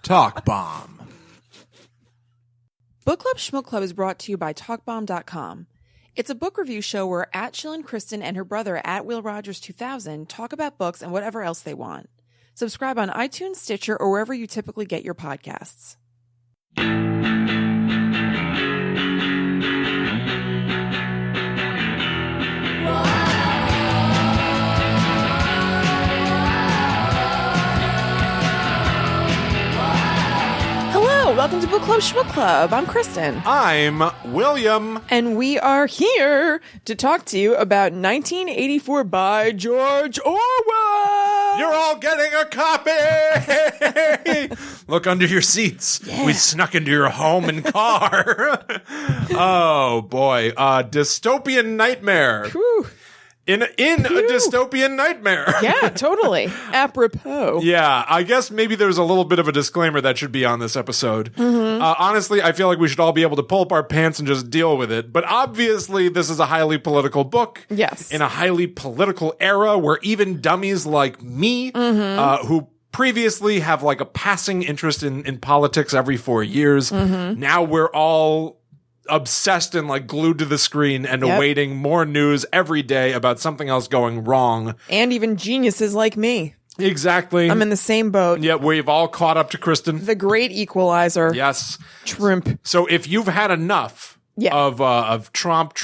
Talk Bomb. Book Club Shmook Club is brought to you by TalkBomb.com. It's a book review show where @Shillin Kristen and her brother @WillRogers2000 talk about books and whatever else they want. Subscribe on iTunes, Stitcher, or wherever you typically get your podcasts. Welcome to Book Club Shmook Club. I'm Kristen. I'm William. And we are here to talk to you about 1984 by George Orwell. You're all getting a copy. Look under your seats. Yeah. We snuck into your home and car. Oh, boy. Dystopian nightmare. Whew. In a dystopian nightmare. Yeah, totally. Apropos. Yeah, I guess maybe there's a little bit of a disclaimer that should be on this episode. Mm-hmm. Honestly, I feel like we should all be able to pull up our pants and just deal with it. But obviously, this is a highly political book. Yes. In a highly political era where even dummies like me, who previously have like a passing interest in politics every 4 years, now we're all obsessed and like glued to the screen and awaiting more news every day about something else going wrong. And even geniuses like me. Exactly. I'm in the same boat. Yeah, we've all caught up to Kristen. The great equalizer. Yes. Trump. So if you've had enough of Trump,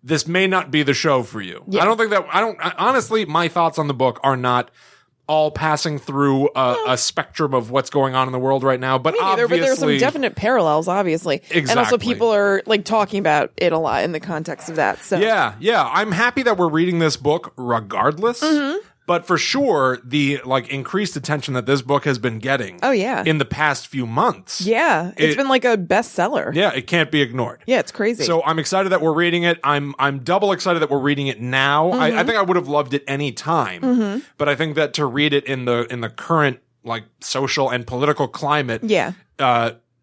this may not be the show for you. Yeah. Honestly, my thoughts on the book are not all passing through a spectrum of what's going on in the world right now, but obviously, but there are some definite parallels, obviously. Exactly. And also people are like talking about it a lot in the context of that. So yeah. I'm happy that we're reading this book regardless. But for sure, the like increased attention that this book has been getting in the past few months. Yeah. It's been like a bestseller. Yeah, it can't be ignored. Yeah, it's crazy. So I'm excited that we're reading it. I'm double excited that we're reading it now. I think I would have loved it any time. But I think that to read it in the current like social and political climate,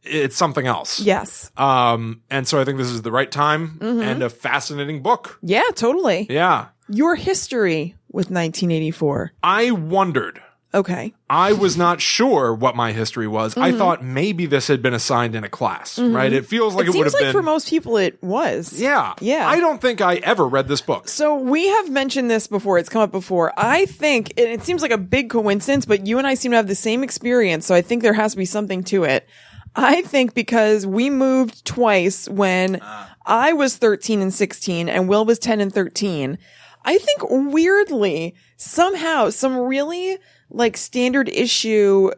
it's something else. Yes. And so I think this is the right time and a fascinating book. Yeah, totally. Yeah. Your history with 1984. I wondered. Okay. I was not sure what my history was. I thought maybe this had been assigned in a class, right? It feels like it would have been. Seems like for most people it was. Yeah. Yeah. I don't think I ever read this book. So we have mentioned this before. It's come up before. I think, and it seems like a big coincidence, but you and I seem to have the same experience. So I think there has to be something to it. I think because we moved twice when I was 13 and 16 and Will was 10 and 13. I think weirdly, somehow, some really like standard issue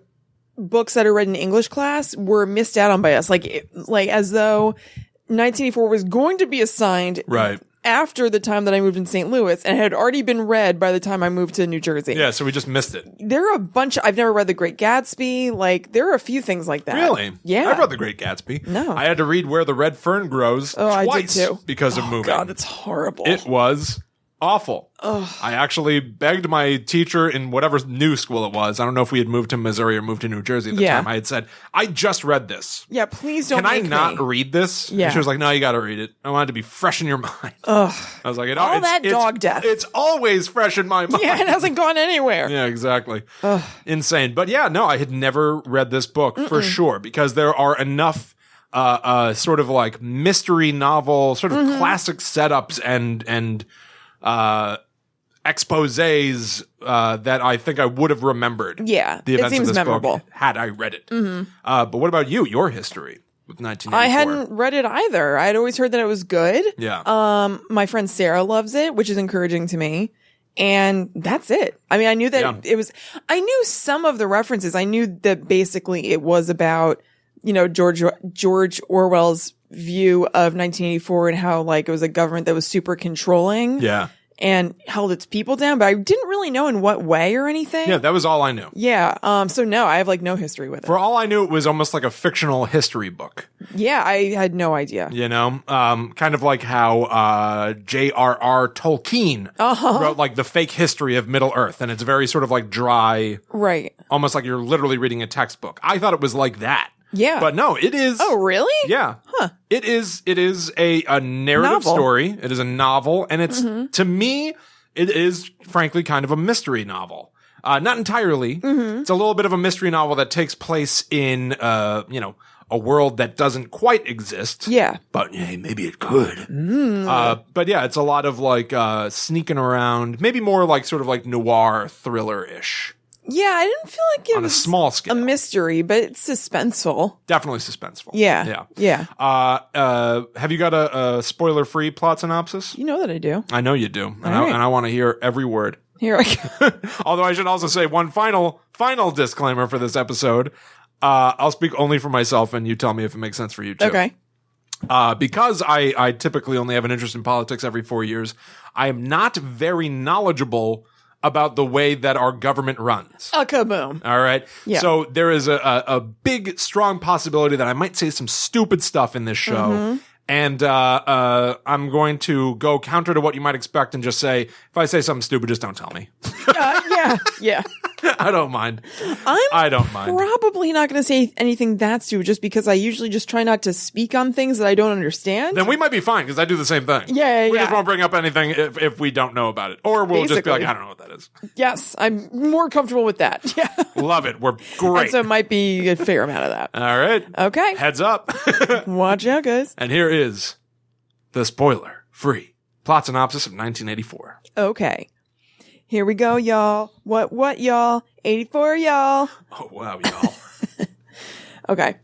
books that are read in English class were missed out on by us. Like as though 1984 was going to be assigned after the time that I moved in St. Louis and had already been read by the time I moved to New Jersey. Yeah, so we just missed it. There are a bunch. I've never read The Great Gatsby. Like, there are a few things like that. Really? Yeah. I've read The Great Gatsby. No. I had to read Where the Red Fern Grows twice I did too. because of moving. God, that's horrible. It was awful. Ugh. I actually begged my teacher in whatever new school it was. I don't know if we had moved to Missouri or moved to New Jersey at the time. I had said, I just read this. Yeah, please don't Can I make not me. read this? Yeah. And she was like, no, you got to read it. I want it to be fresh in your mind. Ugh. I was like, dog death. It's always fresh in my mind. Yeah, it hasn't gone anywhere. Yeah, exactly. Ugh. Insane. But yeah, no, I had never read this book for sure because there are enough sort of like mystery novel, sort of classic setups and exposés that I think I would have remembered. Yeah, the events it seems of this memorable. book had I read it. But what about you? Your history with 1984? I hadn't read it either. I'd always heard that it was good. Yeah. My friend Sarah loves it, which is encouraging to me. And that's it. I mean, I knew that it was, I knew some of the references. I knew that basically it was about, you know, George Orwell's view of 1984 and how like it was a government that was super controlling. Yeah. And held its people down, but I didn't really know in what way or anything. Yeah, that was all I knew. Yeah. So no, I have like no history with it. For all I knew, it was almost like a fictional history book. Yeah, I had no idea. You know, kind of like how J.R.R. Tolkien wrote like the fake history of Middle Earth, and it's very sort of like dry, right? Almost like you're literally reading a textbook. I thought it was like that. Yeah. But no, it is. Oh, really? Yeah. Huh. It is a narrative Novel. story. It is a novel, and it's to me, it is frankly kind of a mystery novel. Not entirely. It's a little bit of a mystery novel that takes place in a world that doesn't quite exist. Yeah. But hey, maybe it could. But yeah, it's a lot of like sneaking around, maybe more like sort of like noir thriller-ish. Yeah, I didn't feel like it On was a small scale. a mystery, but it's suspenseful. Definitely suspenseful. Yeah. Have you got a spoiler-free plot synopsis? You know that I do. I know you do. And All right. I want to hear every word. Here I go. Although I should also say one final disclaimer for this episode. I'll speak only for myself, and you tell me if it makes sense for you too. Okay. Because I typically only have an interest in politics every 4 years, I am not very knowledgeable about the way that our government runs. Kaboom. All right. Yeah. So there is a big, strong possibility that I might say some stupid stuff in this show. And I'm going to go counter to what you might expect and just say, if I say something stupid, just don't tell me. Yeah. I don't mind. I don't mind. Probably not going to say anything that stupid just because I usually just try not to speak on things that I don't understand. Then we might be fine because I do the same thing. Yeah. We just won't bring up anything if we don't know about it. Or we'll just be like, I don't know what that is. Yes, I'm more comfortable with that. Yeah. Love it. We're great. And so it might be a fair amount of that. All right. Okay. Heads up. Watch out, guys. And here is the spoiler-free plot synopsis of 1984. Okay. Here we go, y'all. What, y'all? 84, y'all. Oh, wow, y'all. Okay.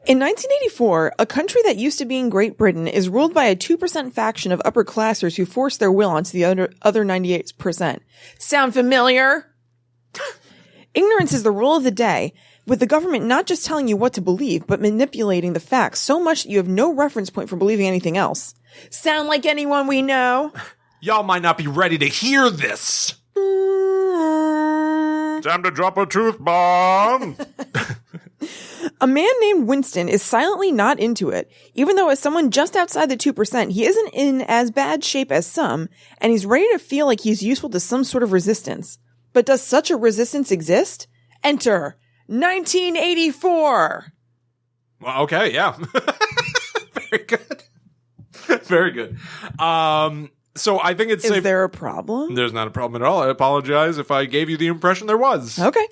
In 1984, a country that used to be in Great Britain is ruled by a 2% faction of upper-classers who force their will onto the other 98%. Sound familiar? Ignorance is the rule of the day, with the government not just telling you what to believe, but manipulating the facts so much that you have no reference point for believing anything else. Sound like anyone we know? Y'all might not be ready to hear this. Time to drop a truth bomb. A man named Winston is silently not into it, even though as someone just outside the 2%, he isn't in as bad shape as some, and he's ready to feel like he's useful to some sort of resistance. But does such a resistance exist? Enter 1984. Well, okay, yeah. Very good. Very good. So I think it's safe. Is there a problem? There's not a problem at all. I apologize if I gave you the impression there was. Okay.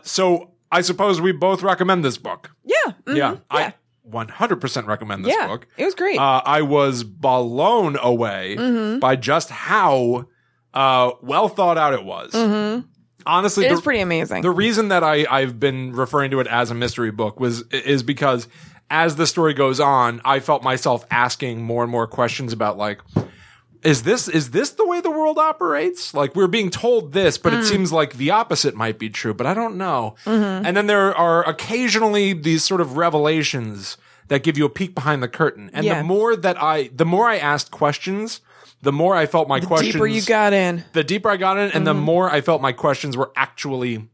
So I suppose we both recommend this book. Yeah. Yeah. I 100% recommend this book. It was great. I was blown away by just how well thought out it was. Honestly, it is pretty amazing. The reason that I've been referring to it as a mystery book is because as the story goes on, I felt myself asking more and more questions about like, is this the way the world operates? Like we're being told this, but it seems like the opposite might be true, but I don't know. And then there are occasionally these sort of revelations that give you a peek behind the curtain. And the more I asked questions, the more I felt my questions. The deeper you got in. The deeper I got in, and the more I felt my questions were actually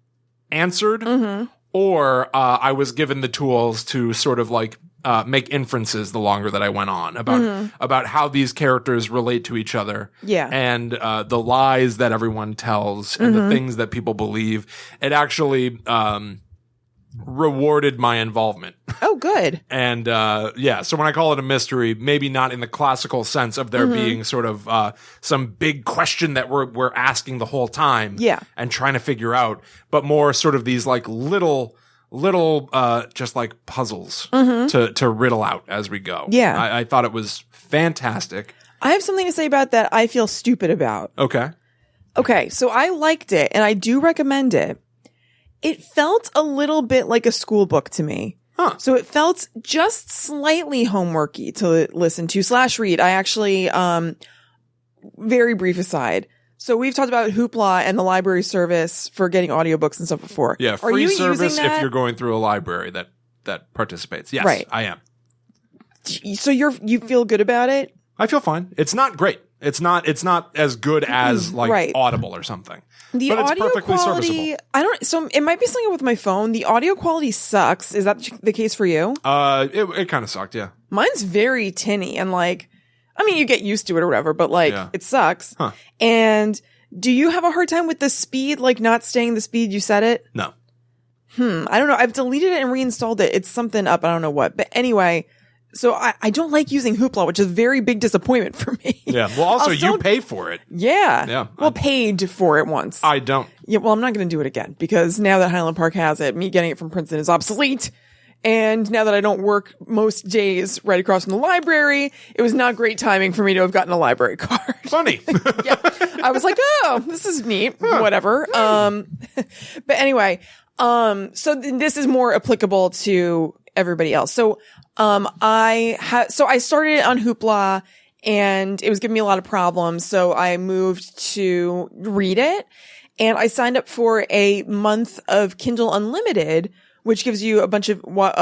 answered. Or I was given the tools to sort of like make inferences the longer that I went on about how these characters relate to each other. Yeah. And the lies that everyone tells and the things that people believe. It actually rewarded my involvement. Oh, good. And so when I call it a mystery, maybe not in the classical sense of there being sort of some big question that we're asking the whole time and trying to figure out, but more sort of these like little just like puzzles to riddle out as we go. Yeah. I thought it was fantastic. I have something to say about that I feel stupid about. Okay, so I liked it, and I do recommend it. It felt a little bit like a school book to me. So it felt just slightly homeworky to listen to / read. I actually, very brief aside. So we've talked about Hoopla and the library service for getting audiobooks and stuff before. Yeah, free service if you're going through a library that participates. Yes, right. I am. So you feel good about it? I feel fine. It's not great. It's not as good as like Audible or something. The but audio it's perfectly quality, so it might be something with my phone. The audio quality sucks. Is that the case for you? It kind of sucked, yeah. Mine's very tinny and like, I mean, you get used to it or whatever, but like, it sucks. And do you have a hard time with the speed, like not staying the speed you set it? No. I don't know. I've deleted it and reinstalled it. It's something up. I don't know what. But anyway, so I don't like using Hoopla, which is a very big disappointment for me. Yeah. Well, also, you pay for it. Yeah. Yeah. Well, paid for it once. I don't. Yeah. Well, I'm not going to do it again because now that Highland Park has it, me getting it from Princeton is obsolete. And now that I don't work most days right across from the library, it was not great timing for me to have gotten a library card. Funny. Yeah. I was like, oh, this is neat. Whatever. But anyway, so this is more applicable to everybody else. So, I started on Hoopla and it was giving me a lot of problems. So I moved to read it and I signed up for a month of Kindle Unlimited, which gives you a bunch of what?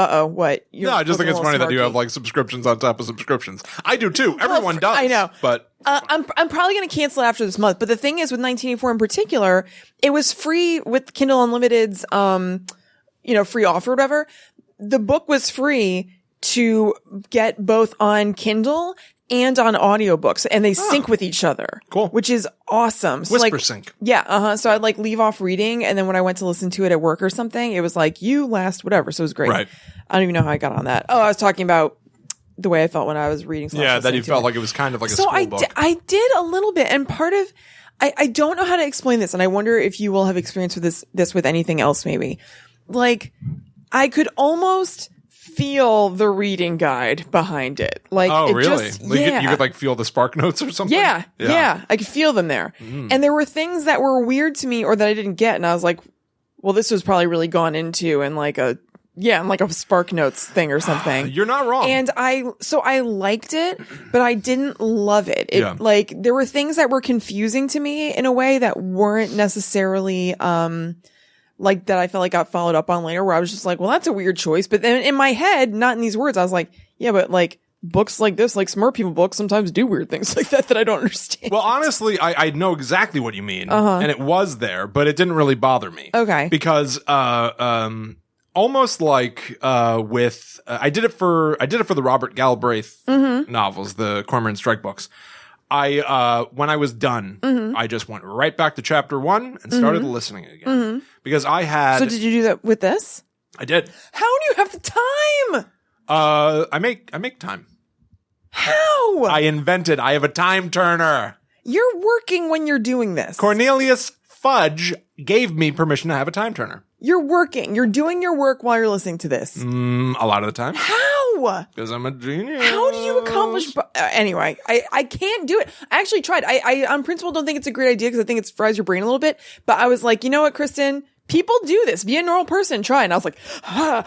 You're No, I just think it's funny that you snarky. have like subscriptions on top of subscriptions. I do too. Everyone does. I know. But I'm probably going to cancel it after this month. But the thing is, with 1984 in particular, it was free with Kindle Unlimited's, free offer or whatever. The book was free to get both on Kindle and on audiobooks, and they sync with each other. Cool. Which is awesome. So Whisper sync. Yeah, So I'd like leave off reading, and then when I went to listen to it at work or something, it was like, you last whatever. So it was great. Right. I don't even know how I got on that. Oh, I was talking about the way I felt when I was reading. Yeah, that you felt like it was kind of like a school book. I did a little bit, and part of I don't know how to explain this, and I wonder if you will have experience with this with anything else, maybe. Like, I could almost feel the reading guide behind it. Like, oh, it really? Just, Like yeah. you could like feel the spark notes or something? Yeah. I could feel them there. And there were things that were weird to me or that I didn't get. And I was like, well, this was probably really gone into in like a spark notes thing or something. You're not wrong. And I liked it, but I didn't love it. Like, there were things that were confusing to me in a way that weren't necessarily, like that I felt like got followed up on later, where I was just like, well, that's a weird choice. But then in my head, not in these words, I was like, yeah, but like books like this, like smart people books, sometimes do weird things like that I don't understand. Well, honestly, I know exactly what you mean, and it was there, but it didn't really bother me. Okay. Because almost like with I did it for the Robert Galbraith novels, the Cormoran Strike books. I when I was done, I just went right back to chapter 1 and started listening again because I had. So did you do that with this? I did. How do you have the time? I make time. How? I have a time turner. You're working when you're doing this. Cornelius Fudge gave me permission to have a time turner. You're working. You're doing your work while you're listening to this. A lot of the time. How? Because I'm a genius. How do you accomplish? Anyway, I can't do it. I actually tried. I on principle don't think it's a great idea because I think it fries your brain a little bit. But I was like, you know what, Kristen? People do this. Be a normal person. Try. And I was like, I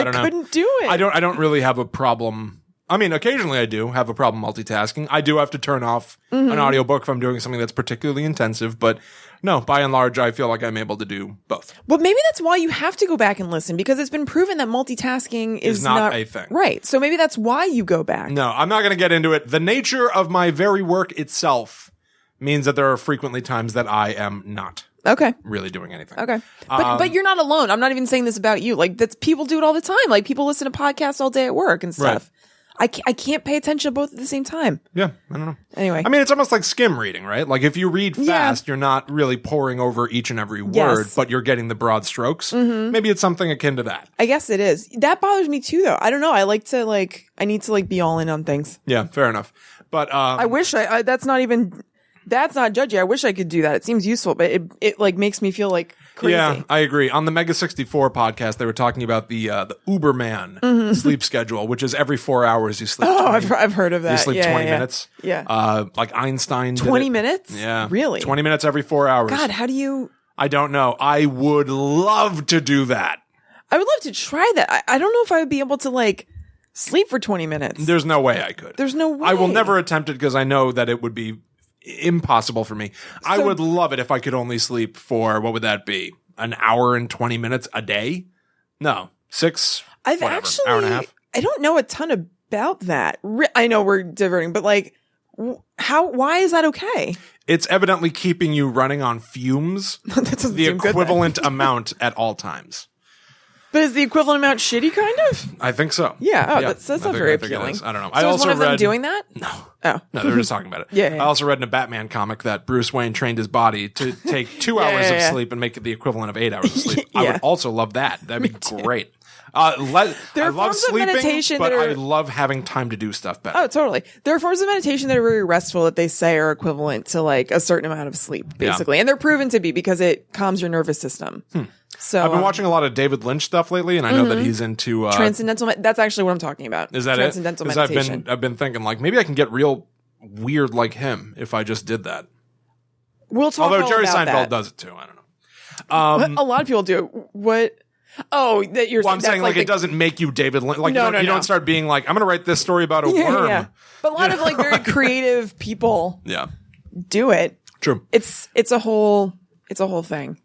don't know. couldn't do it. I don't really have a problem. I mean, occasionally I do have a problem multitasking. I do have to turn off an audiobook if I'm doing something that's particularly intensive, but no, by and large, I feel like I'm able to do both. But maybe that's why you have to go back and listen, because it's been proven that multitasking is not a thing. Right. So maybe that's why you go back. No, I'm not going to get into it. The nature of my very work itself means that there are frequently times that I am not really doing anything. Okay. But you're not alone. I'm not even saying this about you. Like, that's people do it all the time. Like, people listen to podcasts all day at work and stuff. Right. I can't pay attention to both at the same time. Yeah, I don't know. Anyway. I mean, it's almost like skim reading, right? Like if you read fast, you're not really poring over each and every word, but you're getting the broad strokes. Maybe it's something akin to that. I guess it is. That bothers me too, though. I don't know. I need to be all in on things. Yeah, fair enough. But I wish that's not judgy. I wish I could do that. It seems useful, but it like makes me feel like crazy. Yeah, I agree. On the Mega 64 podcast, they were talking about the Uberman sleep schedule, which is every 4 hours you sleep. Oh, I've heard of that. You sleep 20 minutes. Yeah. Like Einstein did 20 it. minutes? Yeah. Really? 20 minutes every 4 hours. God, how do you... I don't know. I would love to do that. I would love to try that. I don't know if I would be able to sleep for 20 minutes. There's no way I could. There's no way. I will never attempt it because I know that it would be impossible for me. I would love it if I could only sleep for, what would that be? An hour and 20 minutes a day? No. 6? I've whatever, actually... hour and a half? I don't know a ton about that. I know we're diverting, but why is that okay? It's evidently keeping you running on fumes. That doesn't the seem good, equivalent amount at all times. But is the equivalent amount shitty, kind of? I think so. Yeah. Oh, that's not very appealing. I don't know. So I also was one of read them doing that? No. Oh. No, they were just talking about it. Yeah. I also read in a Batman comic that Bruce Wayne trained his body to take 2 hours of sleep and make it the equivalent of 8 hours of sleep. I would also love that. That'd be great. I love sleeping, but I love having time to do stuff better. Oh, totally. There are forms of meditation that are very restful that they say are equivalent to like a certain amount of sleep, basically. And they're proven to be because it calms your nervous system. So I've been watching a lot of David Lynch stuff lately, and I know that he's into transcendental. That's actually what I'm talking about. Is that transcendental meditation? I've been thinking like maybe I can get real weird like him if I just did that. We'll talk. Although Jerry about Seinfeld that. does it too. I don't know. A lot of people do. What? Oh, that you're. Well, I'm saying like it doesn't make you David Lynch. Like you don't start being like I'm going to write this story about a worm. Yeah. But a lot of like very creative people. Do it. True. It's a whole thing.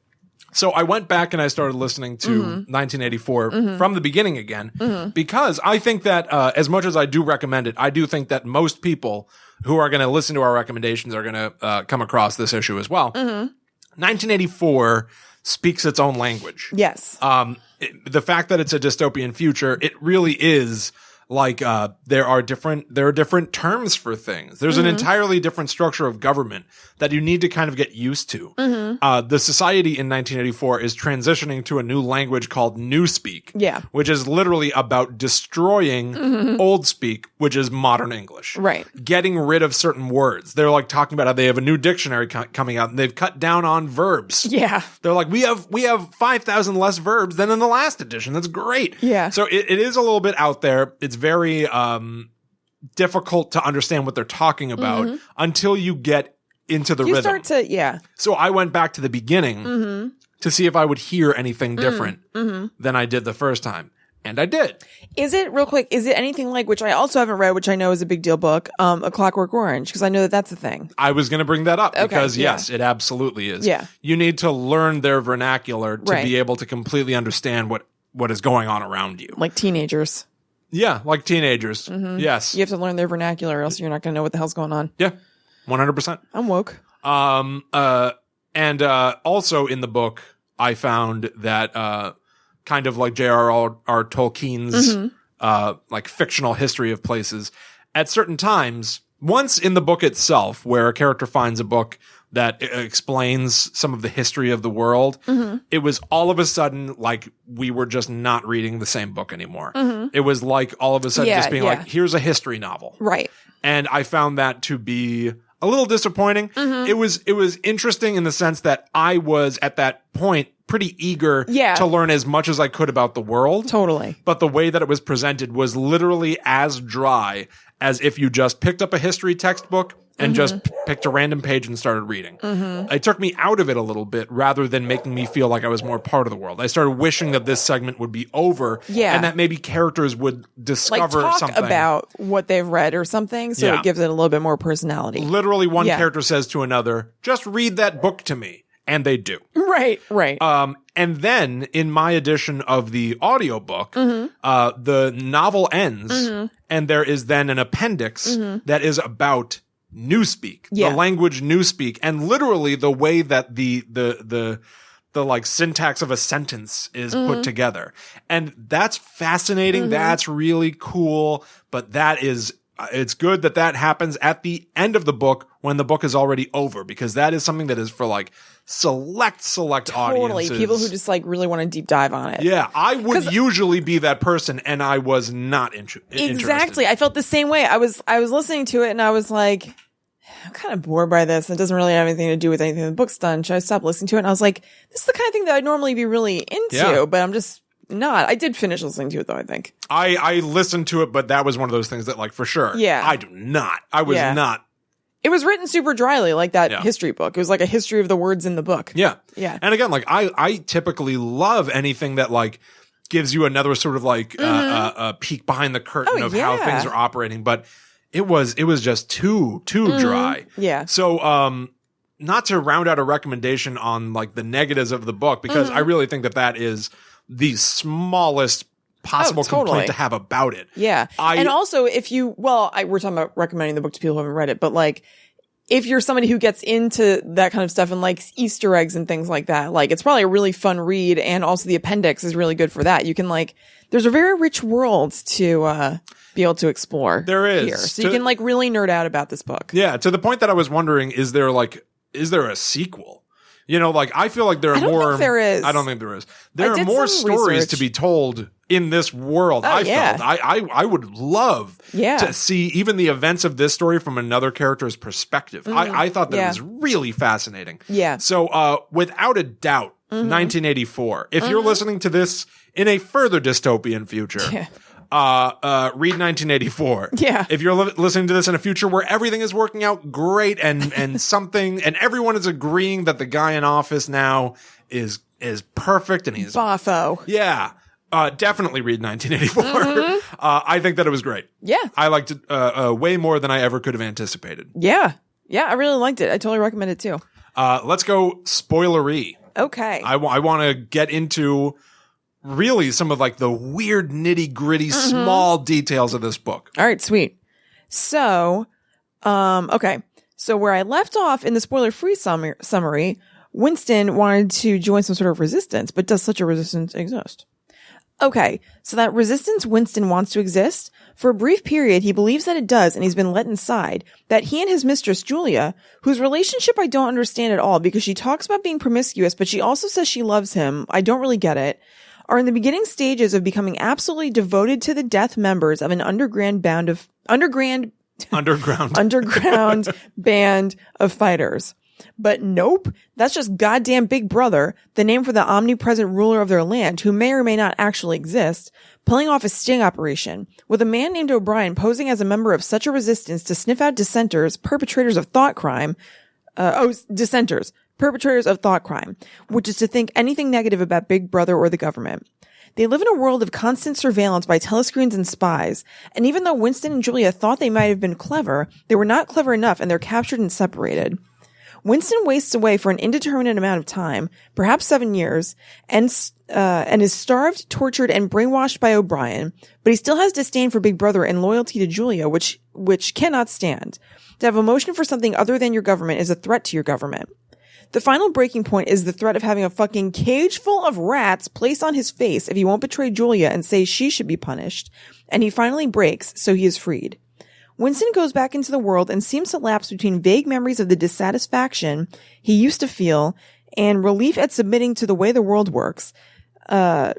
So I went back and I started listening to 1984 from the beginning again because I think that as much as I do recommend it, I do think that most people who are going to listen to our recommendations are going to come across this issue as well. 1984 speaks its own language. Yes. The fact that it's a dystopian future, it really is like there are different terms for things. There's an entirely different structure of government that you need to kind of get used to. The society in 1984 is transitioning to a new language called Newspeak, which is literally about destroying Old Speak, which is modern English. Right. Getting rid of certain words. They're like talking about how they have a new dictionary coming out and they've cut down on verbs. Yeah. They're like, we have 5,000 less verbs than in the last edition. That's great. Yeah. So it is a little bit out there. It's very difficult to understand what they're talking about until you get into the rhythm. So I went back to the beginning to see if I would hear anything different than I did the first time. And I did. Is it, real quick, is it anything like, which I also haven't read, which I know is a big deal book, A Clockwork Orange? Because I know that that's a thing. I was going to bring that up because, yes, it absolutely is. Yeah. You need to learn their vernacular to be able to completely understand what is going on around you. Like teenagers. Yeah, like teenagers. Yes. You have to learn their vernacular or else you're not going to know what the hell's going on. Yeah, 100%. I'm woke. And also in the book, I found that kind of like J.R.R. Tolkien's like fictional history of places, at certain times, once in the book itself, where a character finds a book that explains some of the history of the world, it was all of a sudden like we were just not reading the same book anymore. It was like all of a sudden just being like, here's a history novel. Right. And I found that to be a little disappointing. It was interesting in the sense that I was at that point pretty eager to learn as much as I could about the world. Totally. But the way that it was presented was literally as dry as if you just picked up a history textbook and just picked a random page and started reading. It took me out of it a little bit rather than making me feel like I was more part of the world. I started wishing that this segment would be over and that maybe characters would discover like talk something about what they've read or something, so it gives it a little bit more personality. Literally one character says to another, just read that book to me. And they do. Right. And then in my edition of the audiobook, the novel ends and there is then an appendix that is about Newspeak, the language Newspeak, and literally the way that the like syntax of a sentence is put together. And that's fascinating. That's really cool. But that is, it's good that happens at the end of the book when the book is already over, because that is something that is for like select audiences. People who just like really want to deep dive on it. Yeah, I would usually be that person, and I was not interested. Exactly. I felt the same way. I was listening to it and I was like, I'm kind of bored by this. It doesn't really have anything to do with anything the book's done. Should I stop listening to it? And I was like, this is the kind of thing that I'd normally be really into, but I'm just not. I did finish listening to it though, I think. I listened to it, but that was one of those things that like for sure. Yeah. I do not. I was not. It was written super dryly, like that history book. It was like a history of the words in the book. Yeah. Yeah. And again, like I typically love anything that like gives you another sort of like a peek behind the curtain of how things are operating. But it was just too dry. Yeah. So not to round out a recommendation on like the negatives of the book, because I really think that is the smallest possible complaint to have about it. Yeah. And also if you, we're talking about recommending the book to people who haven't read it, but like if you're somebody who gets into that kind of stuff and likes Easter eggs and things like that, like it's probably a really fun read. And also the appendix is really good for that. You can like, there's a very rich world to, be able to explore. There is. Here. So you can like really nerd out about this book. Yeah. To the point that I was wondering, is there a sequel? You know, like I feel like there are more. I don't think there is. I don't think there is. There are more stories to be told in this world. Felt I would love to see even the events of this story from another character's perspective. I thought that it was really fascinating. Yeah. So without a doubt, 1984. If you're listening to this in a further dystopian future. Read 1984. Yeah. If you're listening to this in a future where everything is working out great and something, and everyone is agreeing that the guy in office now is perfect and he's boffo. Yeah. Definitely read 1984. I think that it was great. Yeah. I liked it way more than I ever could have anticipated. Yeah. Yeah. I really liked it. I totally recommend it too. Let's go spoilery. Okay. I want to get into really some of like the weird nitty gritty small details of this book. All right, sweet. So, okay. So where I left off in the spoiler free summary, Winston wanted to join some sort of resistance, but does such a resistance exist? Okay. So that resistance Winston wants to exist, for a brief period, he believes that it does, and he's been let inside, that he and his mistress, Julia, whose relationship I don't understand at all because she talks about being promiscuous, but she also says she loves him. I don't really get it. Are in the beginning stages of becoming absolutely devoted to the death members of an underground band of fighters. But nope, that's just goddamn Big Brother, the name for the omnipresent ruler of their land, who may or may not actually exist, pulling off a sting operation, with a man named O'Brien posing as a member of such a resistance to sniff out dissenters, perpetrators of thought crime, perpetrators of thought crime, which is to think anything negative about Big Brother or the government. They live in a world of constant surveillance by telescreens and spies, and even though Winston and Julia thought they might have been clever, they were not clever enough and they're captured and separated. Winston wastes away for an indeterminate amount of time, perhaps 7 years, and is starved, tortured, and brainwashed by O'Brien, but he still has disdain for Big Brother and loyalty to Julia, which cannot stand. To have emotion for something other than your government is a threat to your government. The final breaking point is the threat of having a fucking cage full of rats placed on his face if he won't betray Julia and say she should be punished, and he finally breaks, so he is freed. Winston goes back into the world and seems to lapse between vague memories of the dissatisfaction he used to feel and relief at submitting to the way the world works, to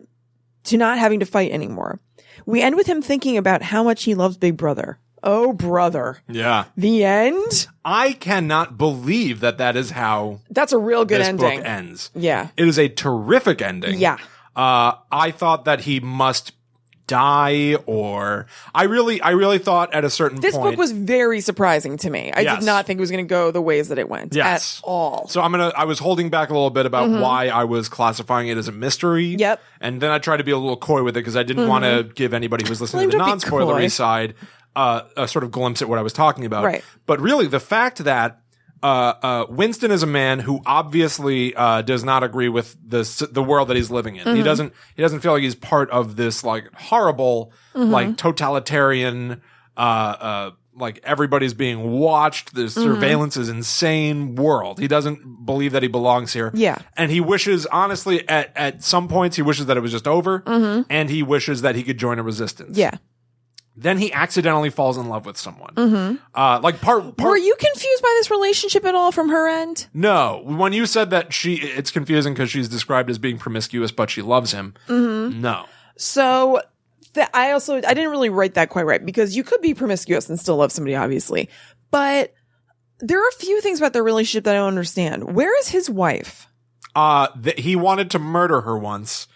not having to fight anymore. We end with him thinking about how much he loves Big Brother. Oh, brother. Yeah. The end? I cannot believe that is how that's a real good this ending. book ends. Yeah. It is a terrific ending. Yeah. I thought that he must die, or I really thought at a certain this point. This book was very surprising to me. I did not think it was going to go the ways that it went at all. So I was holding back a little bit about why I was classifying it as a mystery. Yep. And then I tried to be a little coy with it because I didn't want to give anybody who was listening to the non-spoilery side a sort of glimpse at what I was talking about. Right. But really, the fact that Winston is a man who obviously does not agree with the world that he's living in. He doesn't feel like he's part of this like horrible like totalitarian like everybody's being watched, the surveillance is insane world. He doesn't believe that he belongs here. Yeah. And he wishes, honestly, at some points he wishes that it was just over, and he wishes that he could join a resistance. Yeah. Then he accidentally falls in love with someone. Like part. Were you confused by this relationship at all from her end? No. When you said that it's confusing because she's described as being promiscuous, but she loves him. No. So I didn't really write that quite right, because you could be promiscuous and still love somebody, obviously. But there are a few things about their relationship that I don't understand. Where is his wife? He wanted to murder her once.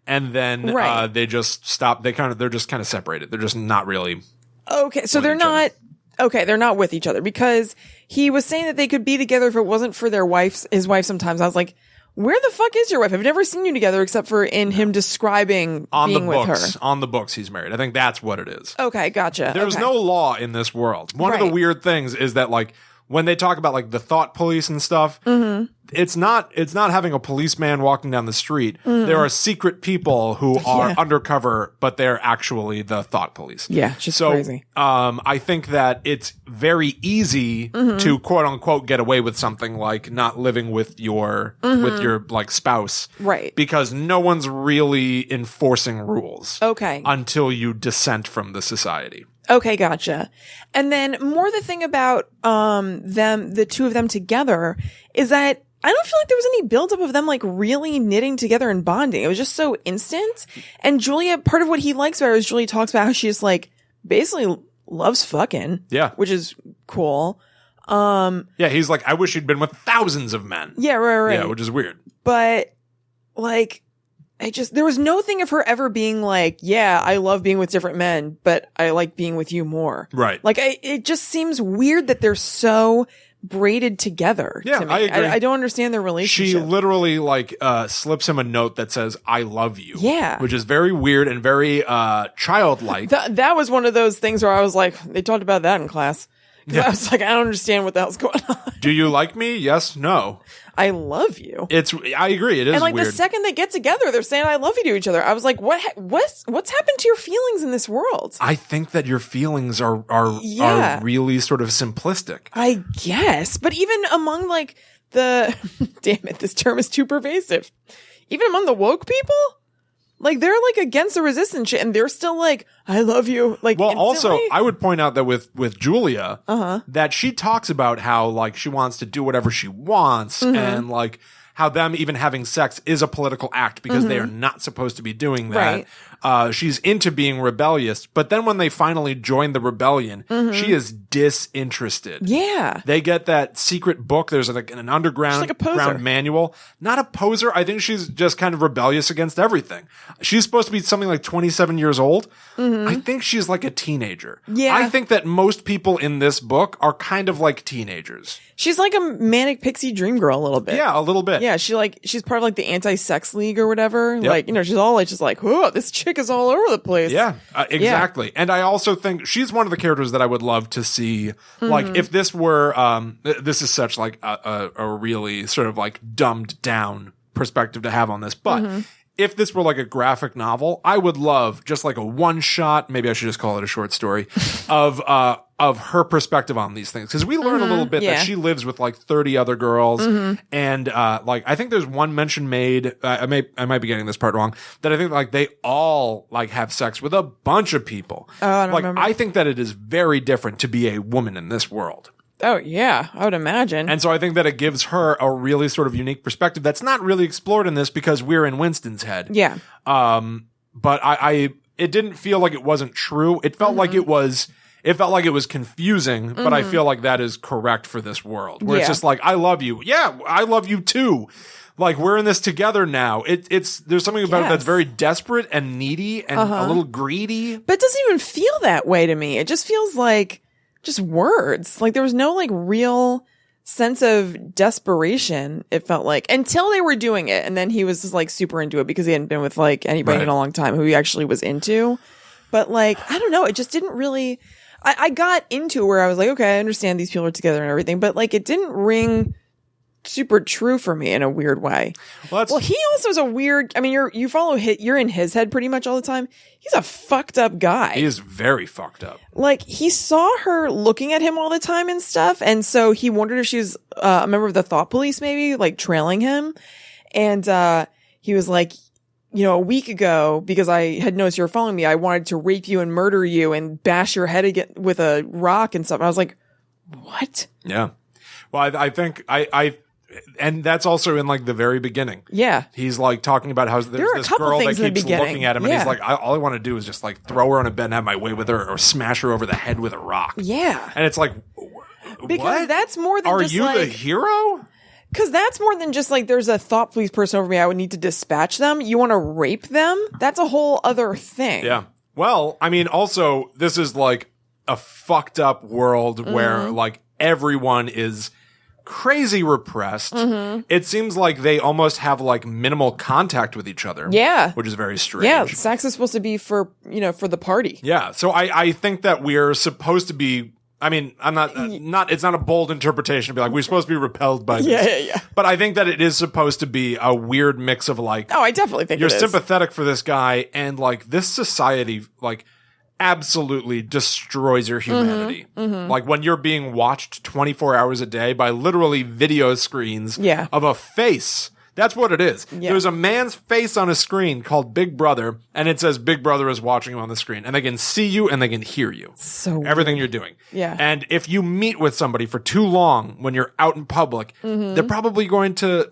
And then they just stopped. They're just kind of separated. They're just not really. Okay, so they're not. Okay, they're not with each other, because he was saying that they could be together if it wasn't for his wife. Sometimes I was like, "Where the fuck is your wife? I've never seen you together except for in him describing being with her." On the books, he's married. I think that's what it is. Okay, gotcha. There's no law in this world. One of the weird things is that like when they talk about like the thought police and stuff, it's not having a policeman walking down the street. There are secret people who are undercover, but they're actually the thought police. Yeah, just crazy. I think that it's very easy to quote unquote get away with something like not living with your like spouse. Right. Because no one's really enforcing rules. Okay. Until you dissent from the society. Okay, gotcha. And then more the thing about the two of them together is that I don't feel like there was any buildup of them like really knitting together and bonding. It was just so instant. And Julia, part of what he likes about her is Julia talks about how she just like basically loves fucking. Yeah. Which is cool. Yeah, he's like, I wish you'd been with thousands of men. Yeah, right. Yeah, which is weird. But like there was no thing of her ever being like, yeah, I love being with different men, but I like being with you more. Right. Like, it just seems weird that they're so braided together. Yeah, to me. I agree. I don't understand their relationship. She literally like slips him a note that says, I love you. Yeah. Which is very weird and very childlike. That was one of those things where I was like, they talked about that in class. Yeah. I was like, I don't understand what the hell's going on. Do you like me? Yes, no. I love you. I agree. It is and like weird. The second they get together, they're saying I love you to each other. I was like, what's happened to your feelings in this world? I think that your feelings are really sort of simplistic. I guess. But even among like damn it, this term is too pervasive. Even among the woke people? Like, they're like against the resistance shit, and they're still like, I love you. Like, well, instantly. also, I would point out that with Julia, that she talks about how like she wants to do whatever she wants, and like how them even having sex is a political act because they are not supposed to be doing that. Right. She's into being rebellious, but then when they finally join the rebellion, she is disinterested. Yeah. They get that secret book. There's like an underground ground manual. Not a poser. I think she's just kind of rebellious against everything. She's supposed to be something like 27 years old. I think she's like a teenager. Yeah. I think that most people in this book are kind of like teenagers. She's like a manic pixie dream girl a little bit. Yeah, a little bit. Yeah, she's part of like the anti-sex league or whatever. Yep. Like, she's all like, just like, oh, this chick is all over the place. Yeah, exactly. Yeah. And I also think she's one of the characters that I would love to see. Like, if this were, this is such like a really sort of like dumbed down perspective to have on this, but if this were like a graphic novel, I would love just like a one shot, maybe I should just call it a short story, of her perspective on these things. Cause we learn a little bit that she lives with like 30 other girls. And, like, I think there's one mention made, I might be getting this part wrong, that I think like they all like have sex with a bunch of people. Oh, I don't remember. I think that it is very different to be a woman in this world. Oh, yeah, I would imagine. And so I think that it gives her a really sort of unique perspective that's not really explored in this because we're in Winston's head. Yeah. But it didn't feel like it wasn't true. It felt like it was confusing, but I feel like that is correct for this world where it's just like, I love you. Yeah, I love you too. Like, we're in this together now. There's something about it that's very desperate and needy and a little greedy. But it doesn't even feel that way to me. It just feels like just words. Like, there was no like real sense of desperation, it felt like, until they were doing it. And then he was just like super into it because he hadn't been with like anybody in a long time who he actually was into. But like, I don't know. It just didn't really, I got into where I was like, okay, I understand these people are together and everything, but like, it didn't ring super true for me in a weird way. Well, he also is a weird, I mean, you're in his head pretty much all the time. He's a fucked up guy. He is very fucked up. Like, he saw her looking at him all the time and stuff, and so he wondered if she was a member of the thought police, maybe, like, trailing him. And he was like, a week ago, because I had noticed you were following me, I wanted to rape you and murder you and bash your head again with a rock and stuff. And I was like, what? Yeah. Well, I think and that's also in like the very beginning. Yeah. He's like talking about how there's this girl that keeps looking at him and he's like, all I want to do is just like throw her on a bed and have my way with her or smash her over the head with a rock. Yeah. And it's like, because that's more than Are just you like, the hero? Because that's more than just like, there's a thought police person over me, I would need to dispatch them. You want to rape them? That's a whole other thing. Yeah. Well, I mean, also, this is like a fucked up world where like everyone is crazy repressed. It seems like they almost have like minimal contact with each other. Yeah. Which is very strange. Yeah. Sex is supposed to be for the party. Yeah. So I think that we're supposed to be I mean, I'm not, it's not a bold interpretation to be like, we're supposed to be repelled by this. Yeah. But I think that it is supposed to be a weird mix of like, Oh, I definitely think you're it is. sympathetic for this guy and like this society, like, absolutely destroys your humanity. Like when you're being watched 24 hours a day by literally video screens of a face. That's what it is. Yeah. There's a man's face on a screen called Big Brother, and it says Big Brother is watching you on the screen, and they can see you and they can hear you. So everything weird. you're doing. Yeah. And if you meet with somebody for too long when you're out in public, they're probably going to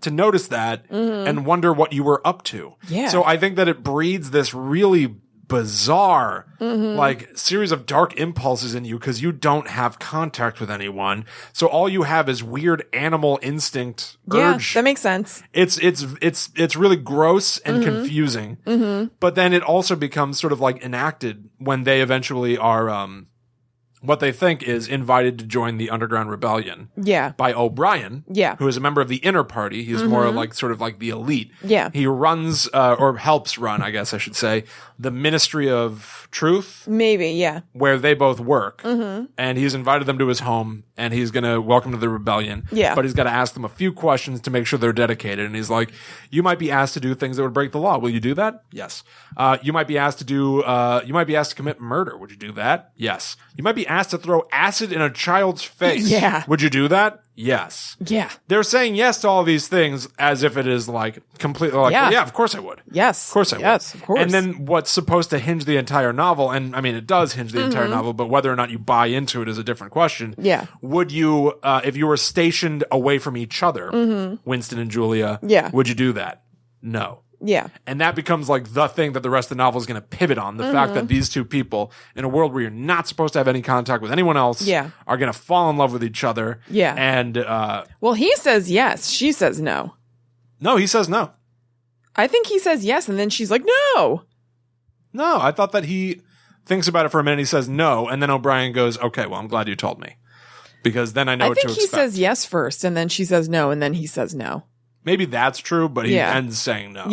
notice that and wonder what you were up to. Yeah. So I think that it breeds this really bizarre like series of dark impulses in you because you don't have contact with anyone, so all you have is weird animal instinct urge. That makes sense. It's really gross and confusing, but then it also becomes sort of like enacted when they eventually are what they think is invited to join the Underground Rebellion by O'Brien, who is a member of the inner party. He's more like sort of like the elite. He runs or helps run, I guess I should say, the Ministry of Truth. Maybe, where they both work. And he's invited them to his home and he's going to welcome to the rebellion. But he's got to ask them a few questions to make sure they're dedicated. And he's like, you might be asked to do things that would break the law. Will you do that? Yes. You might be asked to commit murder. Would you do that? Yes. You might be asked to throw acid in a child's face. Would you do that? Yes. They're saying yes to all these things as if it is like completely like, well, of course I would. Yes. Of course I would. Yes, of course. And then what's supposed to hinge the entire novel, and I mean, it does hinge the entire novel, but whether or not you buy into it is a different question. Would you, if you were stationed away from each other, Winston and Julia, would you do that? No. And that becomes like the thing that the rest of the novel is going to pivot on. The fact that these two people, in a world where you're not supposed to have any contact with anyone else, are going to fall in love with each other. And, well, he says yes. She says no. No, he says no. I think he says yes. And then she's like, no. No, I thought that he thinks about it for a minute. He says no. And then O'Brien goes, okay, well, I'm glad you told me. Because then I know what to expect. I think he says yes first. And then she says no. And then he says no. Maybe that's true, but he ends saying no.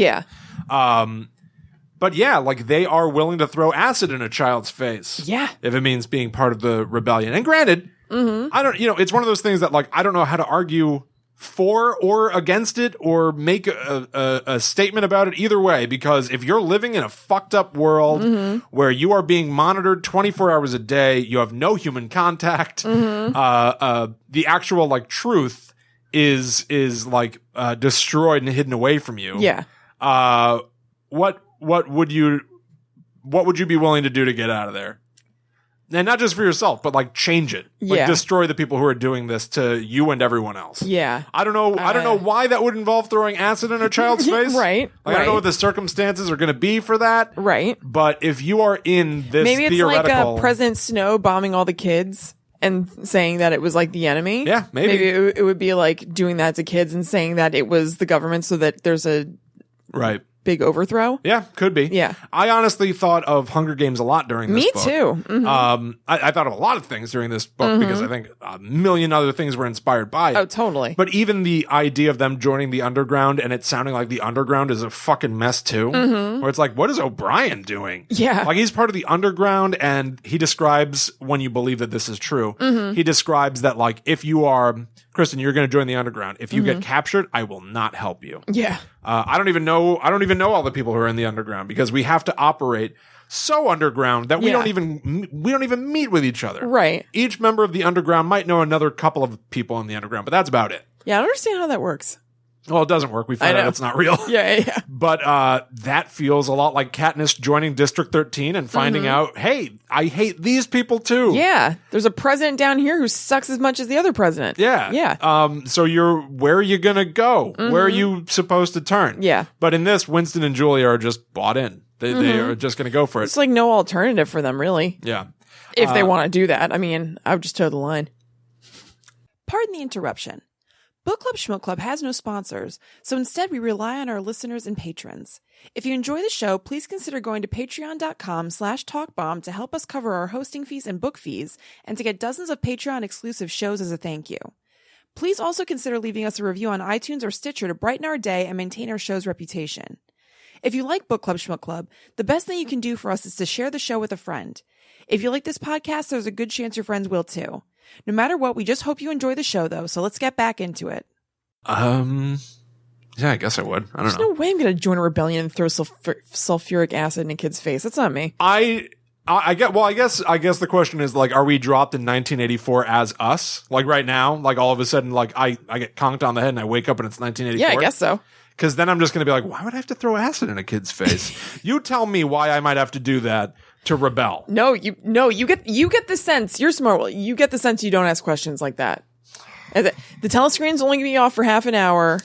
But yeah, like they are willing to throw acid in a child's face. If it means being part of the rebellion. And granted, I don't, it's one of those things that like, I don't know how to argue for or against it or make a statement about it either way, because if you're living in a fucked up world where you are being monitored 24 hours a day, you have no human contact, the actual like truth is like destroyed and hidden away from you. What would you be willing to do to get out of there? And not just for yourself, but like change it. Like destroy the people who are doing this to you and everyone else. I don't know why that would involve throwing acid in a child's face. Right. Like, I don't know what the circumstances are going to be for that. Right. But if you are in this maybe it's theoretical, like President Snow bombing all the kids and saying that it was like the enemy. Yeah, maybe it would be like doing that to kids and saying that it was the government so that there's a big overthrow. Yeah, could be. Yeah. I honestly thought of Hunger Games a lot during this book. Me too. I thought of a lot of things during this book because I think a million other things were inspired by it. Oh, totally. But even the idea of them joining the underground and it sounding like the underground is a fucking mess too. Where it's like, what is O'Brien doing? Like he's part of the underground, and he describes, when you believe that this is true, he describes that like if you are, Kristen, you're going to join the underground. If you get captured, I will not help you. I don't even know all the people who are in the underground because we have to operate so underground that we don't even meet with each other. Right. Each member of the underground might know another couple of people in the underground, but that's about it. Yeah, I don't understand how that works. Well, it doesn't work. We find out it's not real. But that feels a lot like Katniss joining District 13 and finding out, hey, I hate these people too. Yeah. There's a president down here who sucks as much as the other president. So where are you going to go? Where are you supposed to turn? But in this, Winston and Julia are just bought in. They are just going to go for it. It's like no alternative for them, really. If they want to do that. I mean, I would just toe the line. Pardon the interruption. Book Club Shmook Club has no sponsors, so instead we rely on our listeners and patrons. If you enjoy the show, please consider going to patreon.com/talkbomb to help us cover our hosting fees and book fees, and to get dozens of Patreon-exclusive shows as a thank you. Please also consider leaving us a review on iTunes or Stitcher to brighten our day and maintain our show's reputation. If you like Book Club Shmook Club, the best thing you can do for us is to share the show with a friend. If you like this podcast, there's a good chance your friends will too. No matter what, we just hope you enjoy the show, though, so let's get back into it. Yeah, I guess I would. I don't There's know. no way I'm going to join a rebellion and throw sulfuric acid in a kid's face. That's not me. I guess the question is, like, are we dropped in 1984 as us? Like, right now? Like, all of a sudden, like, I get conked on the head and I wake up and it's 1984? Yeah, I guess so. Because then I'm just going to be like, why would I have to throw acid in a kid's face? You tell me why I might have to do that to rebel. No, you get the sense. You're smart. Well, you get the sense you don't ask questions like that. The telescreen's only going to be off for half an hour.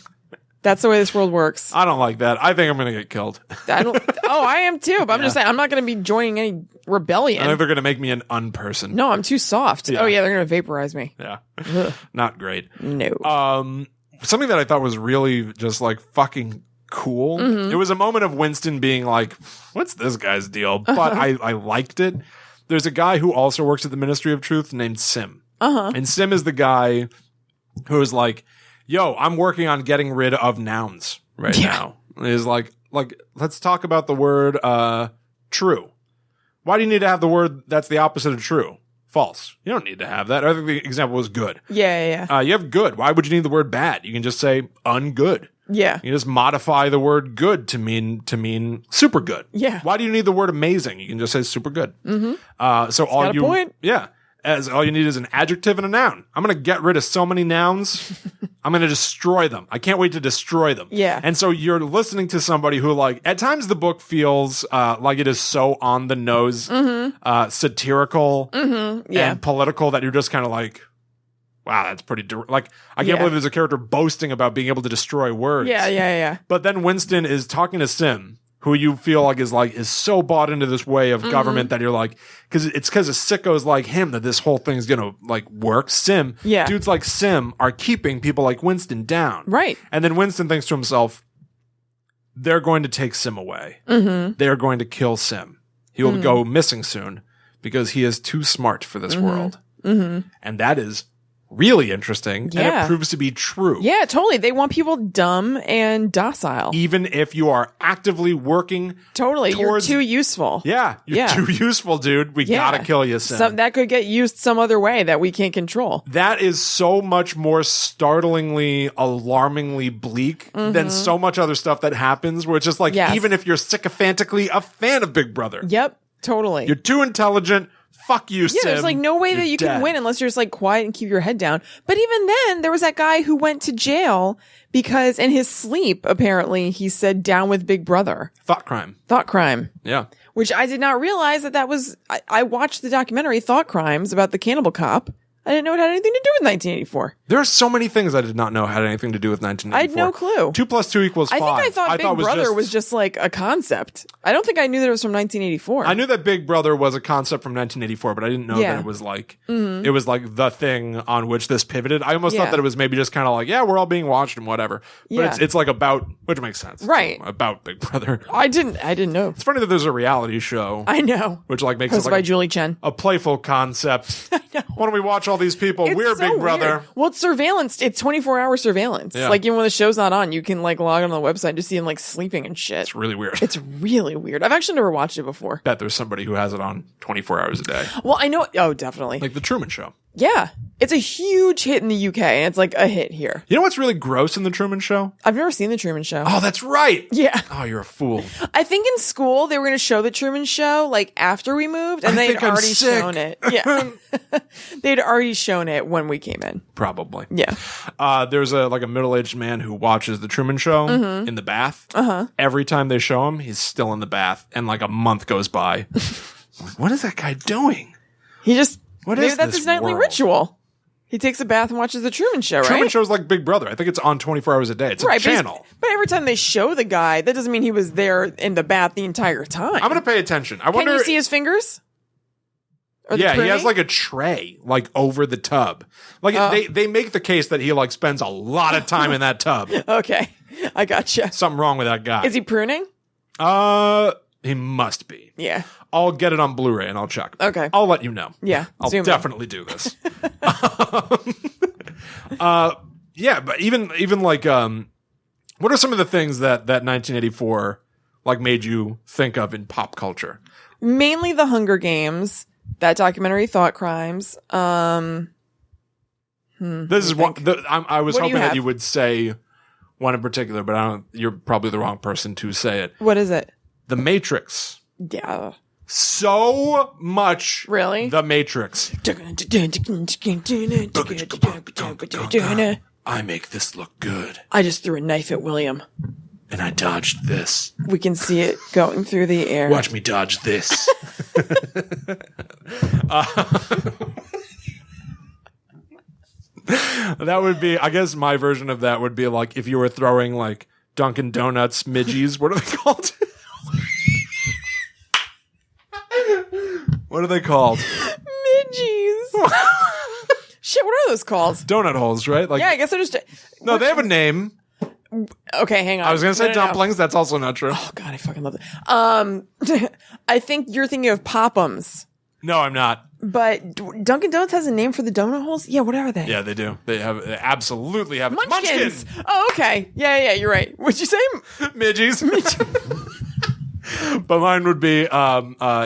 That's the way this world works. I don't like that. I think I'm going to get killed. I am too, but I'm just saying, I'm not going to be joining any rebellion. I think they're going to make me an unperson. No, I'm too soft. Yeah. Oh yeah, they're going to vaporize me. Yeah. Ugh. Not great. No. Something that I thought was really just like fucking cool. Mm-hmm. It was a moment of Winston being like, what's this guy's deal? But I liked it. There's a guy who also works at the Ministry of Truth named Sim. And Sim is the guy who is like, yo, I'm working on getting rid of nouns right now. Is like, let's talk about the word true. Why do you need to have the word that's the opposite of true? False. You don't need to have that. I think the example was good. Yeah. You have good. Why would you need the word bad? You can just say ungood. Yeah. You just modify the word good to mean super good. Yeah. Why do you need the word amazing? You can just say super good. So all got a point. Yeah. As all you need is an adjective and a noun. I'm going to get rid of so many nouns. I'm going to destroy them. I can't wait to destroy them. Yeah. And so you're listening to somebody who, like, at times the book feels like it is so on the nose, satirical and political that you're just kind of like, wow, that's pretty like, I can't believe there's a character boasting about being able to destroy words. Yeah. But then Winston is talking to Sim, who you feel like is so bought into this way of government that you're like, because it's because of sickos like him that this whole thing's gonna like work. Sim, dudes like Sim are keeping people like Winston down, right? And then Winston thinks to himself, they're going to take Sim away. They're going to kill Sim. He will go missing soon because he is too smart for this world, and that is really interesting, and it proves to be true. Yeah, totally. They want people dumb and docile. Even if you are actively working you're too useful. Yeah, you're too useful, dude. We gotta kill you, Sim. That could get used some other way that we can't control. That is so much more startlingly, alarmingly bleak than so much other stuff that happens, where it's just like, even if you're sycophantically a fan of Big Brother. Yep, totally. You're too intelligent. Fuck you, Sim. Yeah, there's like no way that you can win unless you're just like quiet and keep your head down. But even then, there was that guy who went to jail because in his sleep, apparently, he said down with Big Brother. Thought crime. Yeah. Which I did not realize that was, I watched the documentary Thought Crimes about the cannibal cop. I didn't know it had anything to do with 1984. There are so many things I did not know had anything to do with 1984. I had no clue. 2 + 2 = 5. I thought Big Brother was just like a concept. I don't think I knew that it was from 1984. I knew that Big Brother was a concept from 1984, but I didn't know that it was like it was like the thing on which this pivoted. I almost thought that it was maybe just kind of like, we're all being watched and whatever. But it's like about, which makes sense, right? About Big Brother. I didn't know. It's funny that there's a reality show. I know, which like makes hosted it like by Julie Chen. A playful concept. I know. Why don't we watch all these people? We're so Big Brother. Weird. Well, it's surveillance. It's 24-hour surveillance. Yeah. Like even when the show's not on, you can like log on the website and just see them like sleeping and shit. It's really weird. It's really weird. I've actually never watched it before. Bet there's somebody who has it on 24 hours a day. Well, I know. Oh, definitely. Like the Truman Show. Yeah. It's a huge hit in the UK, and it's like a hit here. You know what's really gross in the Truman Show? I've never seen the Truman Show. Oh, that's right. Yeah. Oh, you're a fool. I think in school they were going to show the Truman Show like after we moved, and they'd already shown it. Yeah. They'd already shown it when we came in. Probably. Yeah. There's a middle-aged man who watches the Truman Show in the bath. Every time they show him, he's still in the bath, and like a month goes by. What is that guy doing? He just Maybe that's his nightly ritual. He takes a bath and watches the Truman Show, right? Truman Show's like Big Brother. I think it's on 24 hours a day. It's a channel. But every time they show the guy, that doesn't mean he was there in the bath the entire time. I'm going to pay attention. Can you see his fingers? Yeah, he has like a tray like over the tub. Like they make the case that he like spends a lot of time in that tub. Okay. I gotcha. Something wrong with that guy. Is he pruning? He must be. Yeah. I'll get it on Blu-ray and I'll check. Okay. I'll let you know. Yeah. I'll definitely do this. Yeah, but even like what are some of the things that 1984 like made you think of in pop culture? Mainly the Hunger Games That documentary, Thought Crimes. This is one. I was What do you hoping that have? you would say one in particular, but I don't. You're probably the wrong person to say it. What is it? The Matrix. Yeah. So much. Really? The Matrix. I make this look good. I just threw a knife at William. And I dodged this. We can see it going through the air. Watch me dodge this. That would be, I guess my version of that would be like if you were throwing like Dunkin' Donuts midgies. What are they called? What are they called? Midgies. Shit, what are those called? Donut holes, right? Like, Yeah, I guess they're just... no, they have a name. Okay, hang on. I was going to say No. dumplings. That's also not true. Oh, God, I fucking love it. I think you're thinking of Pop'ems. No, I'm not. But Dunkin' Donuts has a name for the donut holes? Yeah, what are they? Yeah, they do. They absolutely have Munchkins. Oh, okay. Yeah, you're right. What'd you say? Midgies. But mine would be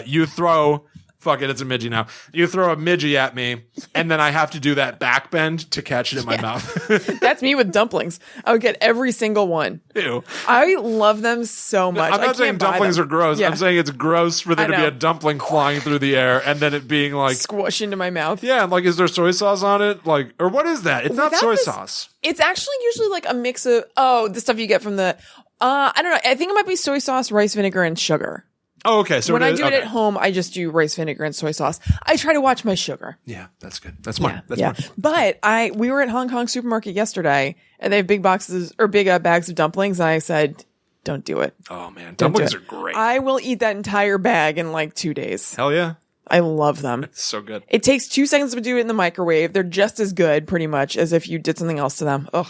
you throw, fuck it, it's a midgie now. You throw a midgie at me, and then I have to do that back bend to catch it in my mouth. That's me with dumplings. I would get every single one. Ew. I love them so much. I'm not saying dumplings are gross. Yeah. I'm saying it's gross for there I to be know. a dumpling flying through the air and then it being like, Squash into my mouth. yeah, and like, is there soy sauce on it? Like, or what is that? It's not Without soy this- sauce. It's actually usually like a mix of, the stuff you get from the, I don't know. I think it might be soy sauce, rice vinegar, and sugar. Oh, okay. So When I do it okay. at home, I just do rice vinegar and soy sauce. I try to watch my sugar. Yeah, that's good. That's smart. That's Yeah. smart. But we were at Hong Kong supermarket yesterday and they have big boxes or big bags of dumplings. And I said, don't do it. Oh man, Don't do dumplings it. are great. I will eat that entire bag in like 2 days. Hell yeah. I love them. It's so good. It takes 2 seconds to do it in the microwave. They're just as good pretty much as if you did something else to them. Ugh.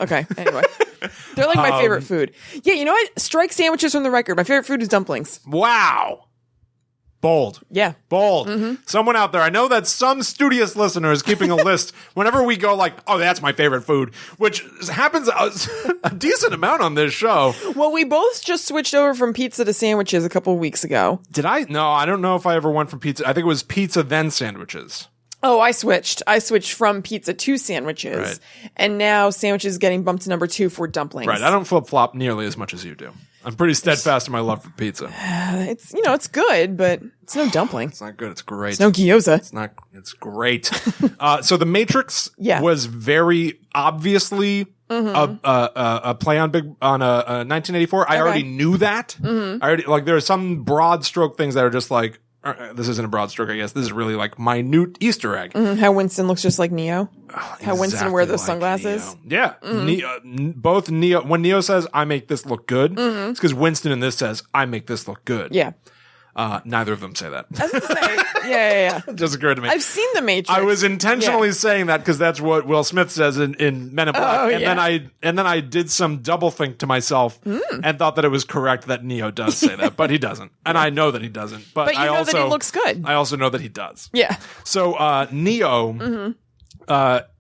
Okay. Anyway, they're like my favorite food. Yeah. You know what? Strike sandwiches from the record. My favorite food is dumplings. Wow. Bold. Yeah. Bold. Someone out there. I know that some studious listener is keeping a list whenever we go like, oh, that's my favorite food, which happens a decent amount on this show. Well, we both just switched over from pizza to sandwiches a couple of weeks ago. Did I? No, I don't know if I ever went from pizza. I think it was pizza, then sandwiches. Oh, I switched. I switched from pizza to sandwiches. Right. And now sandwiches getting bumped to number 2 for dumplings. Right. I don't flip flop nearly as much as you do. I'm pretty steadfast in my love for pizza. It's, it's good, but it's no dumpling. It's not good. It's great. It's no gyoza. It's not. It's great. So the Matrix Yeah. was very obviously a play on 1984. I already knew that. I already there are some broad stroke things that are just like this isn't a broad stroke. I guess this is really like minute Easter egg. How Winston looks just like Neo. How Winston Exactly wear those like sunglasses. Neo. Yeah, both Neo. When Neo says "I make this look good," it's because Winston in this says "I make this look good." Yeah. Neither of them say that. I was gonna say, yeah. It just occurred to me. I've seen The Matrix. I was intentionally saying that because that's what Will Smith says in Men in Black, Oh, and yeah. then I did some double think to myself and thought that it was correct that Neo does say that, but he doesn't, and I know that he doesn't. But But you I know also that he looks good. I also know that he does. Yeah. So Neo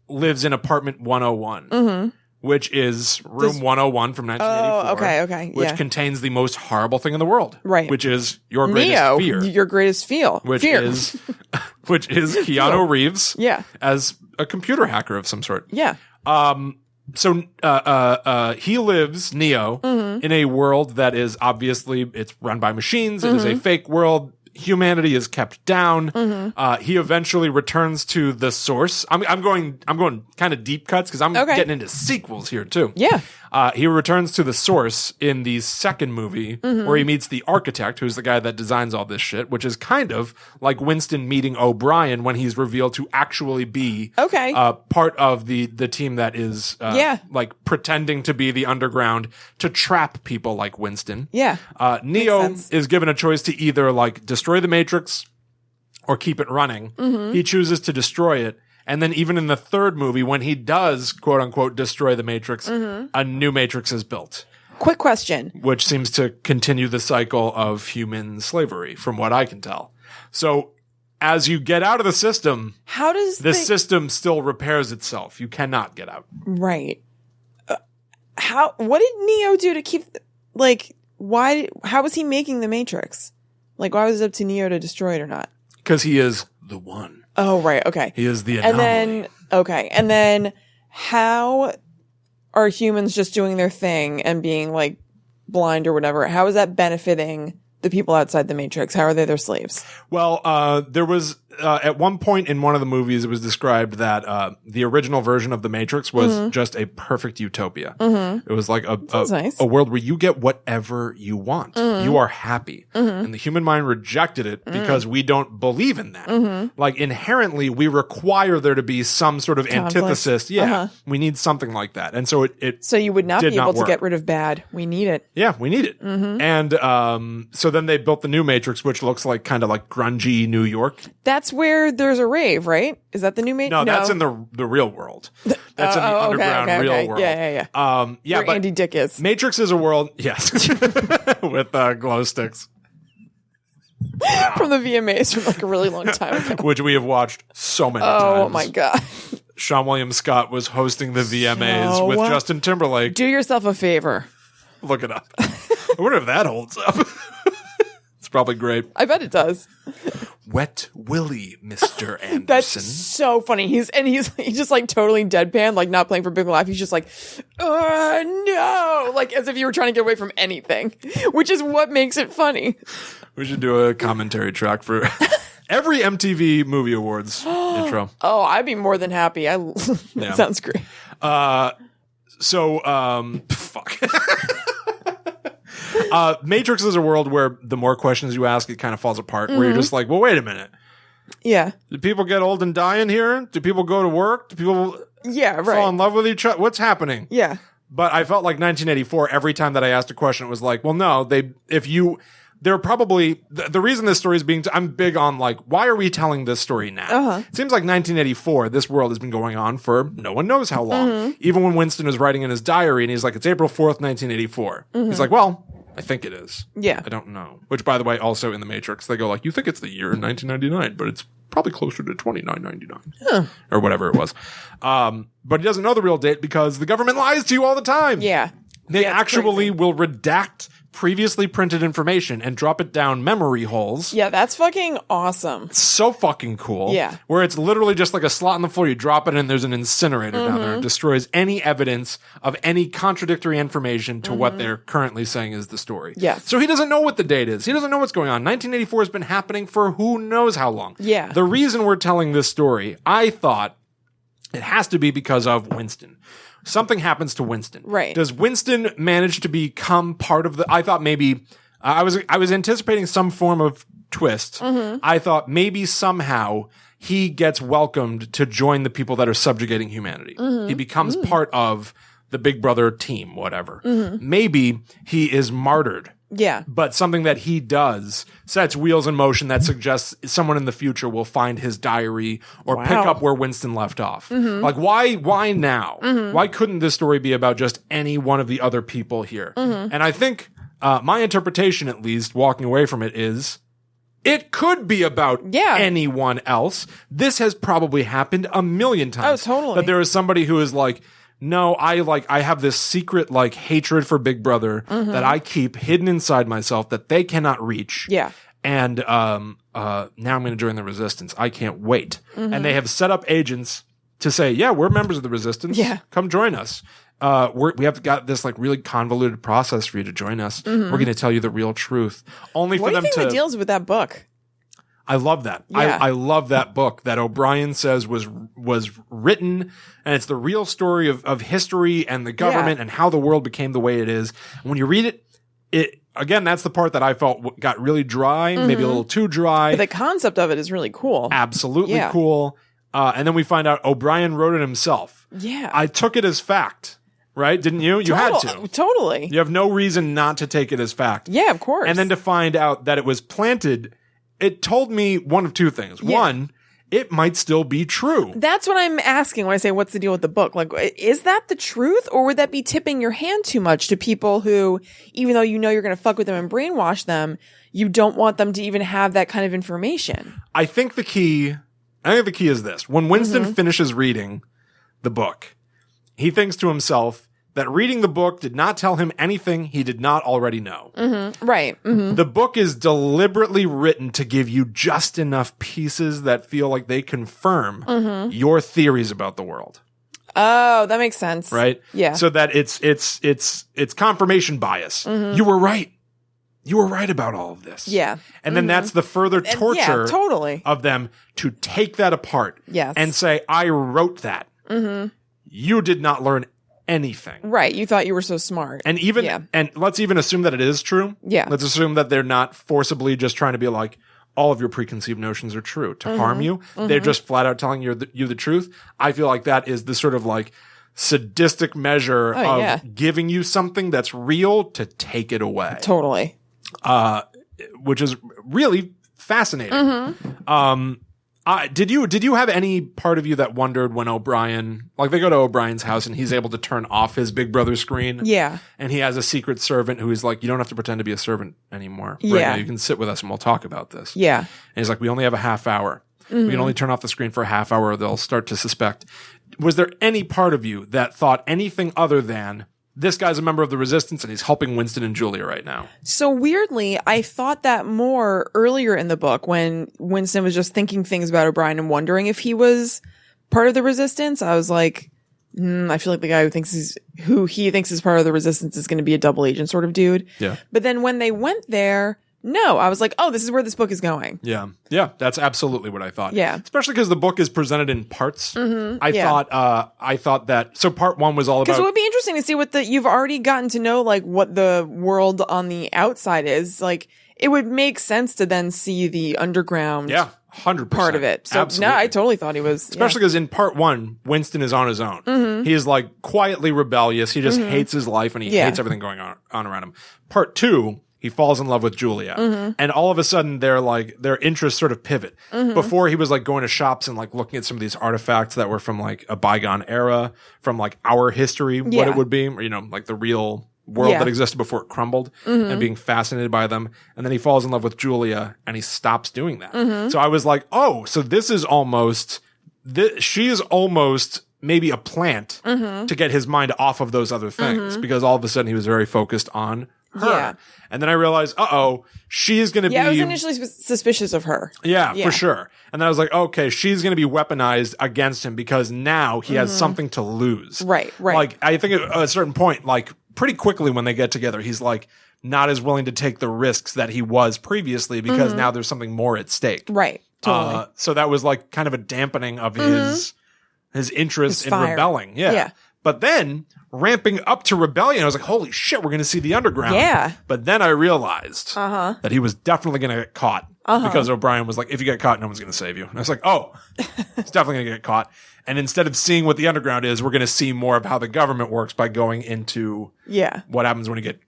lives in apartment 101. Which is room 101 from 1984. Oh, okay, Which yeah. contains the most horrible thing in the world. Right. Which is your greatest Neo, fear. your greatest fear. Which is Keanu Reeves Yeah. as a computer hacker of some sort. Yeah. So he lives, Neo, in a world that is obviously it's run by machines. It is a fake world. Humanity is kept down. He eventually returns to the source. I'm going kind of deep cuts because I'm getting into sequels here too. Yeah. He returns to the source in the second movie where he meets the architect, who's the guy that designs all this shit, which is kind of like Winston meeting O'Brien when he's revealed to actually be part of the team that is like pretending to be the underground to trap people like Winston. Yeah. Neo is given a choice to either like destroy the Matrix or keep it running. He chooses to destroy it. And then even in the third movie, when he does, quote unquote, destroy the Matrix, a new Matrix is built. Quick question. Which seems to continue the cycle of human slavery, from what I can tell. So as you get out of the system, How does the system still repairs itself. You cannot get out. Right. What did Neo do to keep, how was he making the Matrix? Like, why was it up to Neo to destroy it or not? Because he is the one. Oh, right. Okay. He is the anomaly. And then how are humans just doing their thing and being like blind or whatever? How is that benefiting the people outside the Matrix? How are they their slaves? Well, there was at one point in one of the movies, it was described that the original version of the Matrix was just a perfect utopia. It was like a world where you get whatever you want. You are happy. And the human mind rejected it because we don't believe in that. Like inherently, we require there to be some sort of antithesis. Yeah, we need something like that. And so so you would not be able to get rid of bad. We need it. Yeah, we need it. And so then they built the new Matrix, which looks like kind of like grungy New York. That's where there's a rave, right? Is that the new Matrix? No, that's in the real world. That's in the underground real world. Yeah. Where but Andy Dick is. Matrix is a world, yes, with glow sticks. From the VMAs from like a really long time ago. Which we have watched so many times. Oh my God. Sean William Scott was hosting the VMAs with Justin Timberlake. Do yourself a favor. Look it up. I wonder if that holds up. It's probably great. I bet it does. Wet Willie, Mr. Anderson. That's so funny. He's just like totally deadpan, like not playing for big laugh. He's just like, no, like as if you were trying to get away from anything, which is what makes it funny. We should do a commentary track for every MTV Movie Awards intro. Oh, I'd be more than happy. That sounds great. Fuck. Matrix is a world where the more questions you ask, it kind of falls apart. Where you're just like, well, wait a minute. Yeah. Do people get old and die in here? Do people go to work? Do people fall in love with each other? What's happening? Yeah. But I felt like 1984, every time that I asked a question, it was like, well, no, they're probably, the reason this story is I'm big on like, why are we telling this story now? It seems like 1984, this world has been going on for no one knows how long. Even when Winston is writing in his diary and he's like, it's April 4th, 1984. He's like, well, I think it is. Yeah. I don't know. Which, by the way, also in the Matrix, they go like, you think it's the year 1999, but it's probably closer to 2999 or whatever it was. But he doesn't know the real date because the government lies to you all the time. Yeah. They actually will redact previously printed information and drop it down memory holes. Yeah, that's fucking awesome. So fucking cool. Yeah. Where it's literally just like a slot in the floor. You drop it and there's an incinerator down there. It destroys any evidence of any contradictory information to what they're currently saying is the story. Yes. So he doesn't know what the date is. He doesn't know what's going on. 1984 has been happening for who knows how long. Yeah. The reason we're telling this story, I thought it has to be because of Winston. Something happens to Winston. Right. Does Winston manage to become part of I thought maybe I was anticipating some form of twist. I thought maybe somehow he gets welcomed to join the people that are subjugating humanity. He becomes part of the Big Brother team, whatever. Maybe he is martyred. Yeah. But something that he does sets wheels in motion that suggests someone in the future will find his diary or pick up where Winston left off. Like, why now? Why couldn't this story be about just any one of the other people here? And I think, my interpretation, at least, walking away from it is, it could be about anyone else. This has probably happened a million times. Oh, totally. That there is somebody who is like, no, I have this secret like hatred for Big Brother that I keep hidden inside myself that they cannot reach. Yeah. And now I'm going to join the resistance. I can't wait. And they have set up agents to say, yeah, we're members of the resistance. Yeah. Come join us. We have got this like really convoluted process for you to join us. We're going to tell you the real truth. Only for them to. What do you think the deal's with that book? I love that. Yeah. I love that book that O'Brien says was written, and it's the real story of history and the government and how the world became the way it is. And when you read it again, that's the part that I felt got really dry, maybe a little too dry. But the concept of it is really cool. Absolutely cool. And then we find out O'Brien wrote it himself. Yeah. I took it as fact. Right? Didn't you? You had to. Totally. You have no reason not to take it as fact. Yeah, of course. And then to find out that it was planted, it told me one of two things. Yeah. One, it might still be true. That's what I'm asking when I say, what's the deal with the book? Like, is that the truth, or would that be tipping your hand too much to people who, even though you know you're going to fuck with them and brainwash them, you don't want them to even have that kind of information? I think the key is this. When Winston finishes reading the book, he thinks to himself that reading the book did not tell him anything he did not already know. Right. The book is deliberately written to give you just enough pieces that feel like they confirm your theories about the world. Oh, that makes sense. Right? Yeah. So that it's confirmation bias. You were right. You were right about all of this. Yeah. And then that's the further torture totally. of them to take that apart and say, I wrote that. You did not learn anything. Right. You thought you were so smart. And even and let's even assume that it is true. Yeah. Let's assume that they're not forcibly just trying to be like, all of your preconceived notions are true to harm you. They're just flat out telling you the truth. I feel like that is the sort of like sadistic measure of giving you something that's real to take it away. Totally. Which is really fascinating. Did you have any part of you that wondered when O'Brien, like they go to O'Brien's house and he's able to turn off his Big Brother screen? Yeah. And he has a secret servant who is like, you don't have to pretend to be a servant anymore. Right Yeah. now. You can sit with us and we'll talk about this. Yeah. And he's like, we only have a half hour. We can only turn off the screen for a half hour or they'll start to suspect. Was there any part of you that thought anything other than this guy's a member of the resistance and he's helping Winston and Julia right now? So weirdly, I thought that more earlier in the book when Winston was just thinking things about O'Brien and wondering if he was part of the resistance. I was like, I feel like the guy who he thinks is part of the resistance is going to be a double agent sort of dude. Yeah. But then when they went there, no, I was like, oh, this is where this book is going. Yeah. Yeah. That's absolutely what I thought. Yeah. Especially because the book is presented in parts. I thought that, so part one was all about. Because it would be interesting to see you've already gotten to know, like, what the world on the outside is. Like, it would make sense to then see the underground. Yeah. 100% part of it. So absolutely. no, I totally thought he was. Especially because in part one, Winston is on his own. He is like quietly rebellious. He just hates his life and he hates everything going on around him. Part two, he falls in love with Julia. And all of a sudden their interests sort of pivot. Before he was like going to shops and like looking at some of these artifacts that were from like a bygone era, from like our history, what it would be, or, you know, like the real world that existed before it crumbled and being fascinated by them. And then he falls in love with Julia and he stops doing that. So I was like, oh, so this is almost, she is almost maybe a plant to get his mind off of those other things because all of a sudden he was very focused on her. Yeah. And then I realized, she's going to be. Yeah, I was initially suspicious of her. Yeah, for sure. And then I was like, okay, she's going to be weaponized against him because now he has something to lose. Right. Like, I think at a certain point, like, pretty quickly when they get together, he's like not as willing to take the risks that he was previously because now there's something more at stake. Right. Totally. So that was like kind of a dampening of his interest in rebelling. Yeah. But then ramping up to rebellion, I was like, holy shit, we're going to see the underground. Yeah. But then I realized that he was definitely going to get caught because O'Brien was like, if you get caught, no one's going to save you. And I was like, oh, he's definitely going to get caught. And instead of seeing what the underground is, we're going to see more of how the government works by going into what happens when you get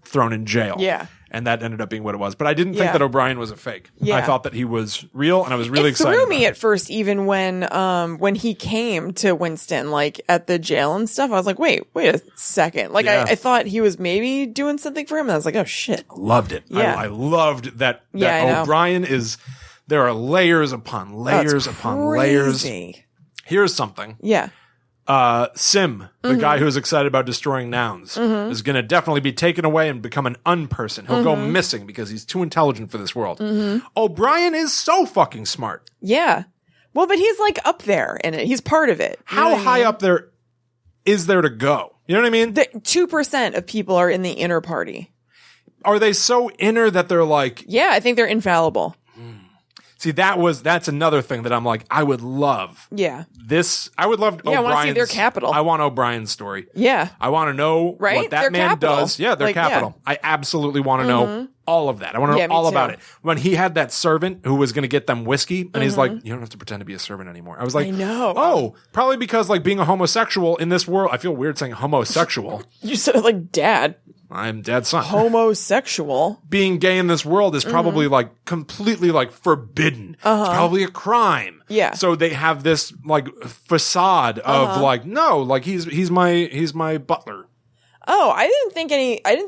thrown in jail. Yeah. And that ended up being what it was. But I didn't think that O'Brien was a fake. Yeah. I thought that he was real, and I was really excited. It threw me at first, even when he came to Winston, like at the jail and stuff. I was like, wait a second. Like I thought he was maybe doing something for him, and I was like, oh shit. Loved it. Yeah. I loved that O'Brien is. There are layers upon layers upon layers. Here's something. Yeah. Sim, the guy who's excited about destroying nouns, is going to definitely be taken away and become an unperson. He'll go missing because he's too intelligent for this world. O'Brien is so fucking smart. Yeah. Well, but he's like up there in it. He's part of it. How high up there is there to go? You know what I mean? 2% of people are in the inner party. Are they so inner that they're like... Yeah, I think they're infallible. See, that's another thing that I'm like, I would love. Yeah. I would love O'Brien's. I want to see their capital. I want O'Brien's story. Yeah. I want to know what that man does. Yeah, their capital. Yeah. I absolutely want to know all of that. I want to know all about it. When he had that servant who was going to get them whiskey, and he's like, you don't have to pretend to be a servant anymore. I was like, I know. Oh, probably because like being a homosexual in this world, I feel weird saying homosexual. You said it like dad. I'm dad's son. Homosexual. Being gay in this world is probably like completely like forbidden. It's probably a crime. Yeah. So they have this like facade of like, no, like he's my butler. Oh, I didn't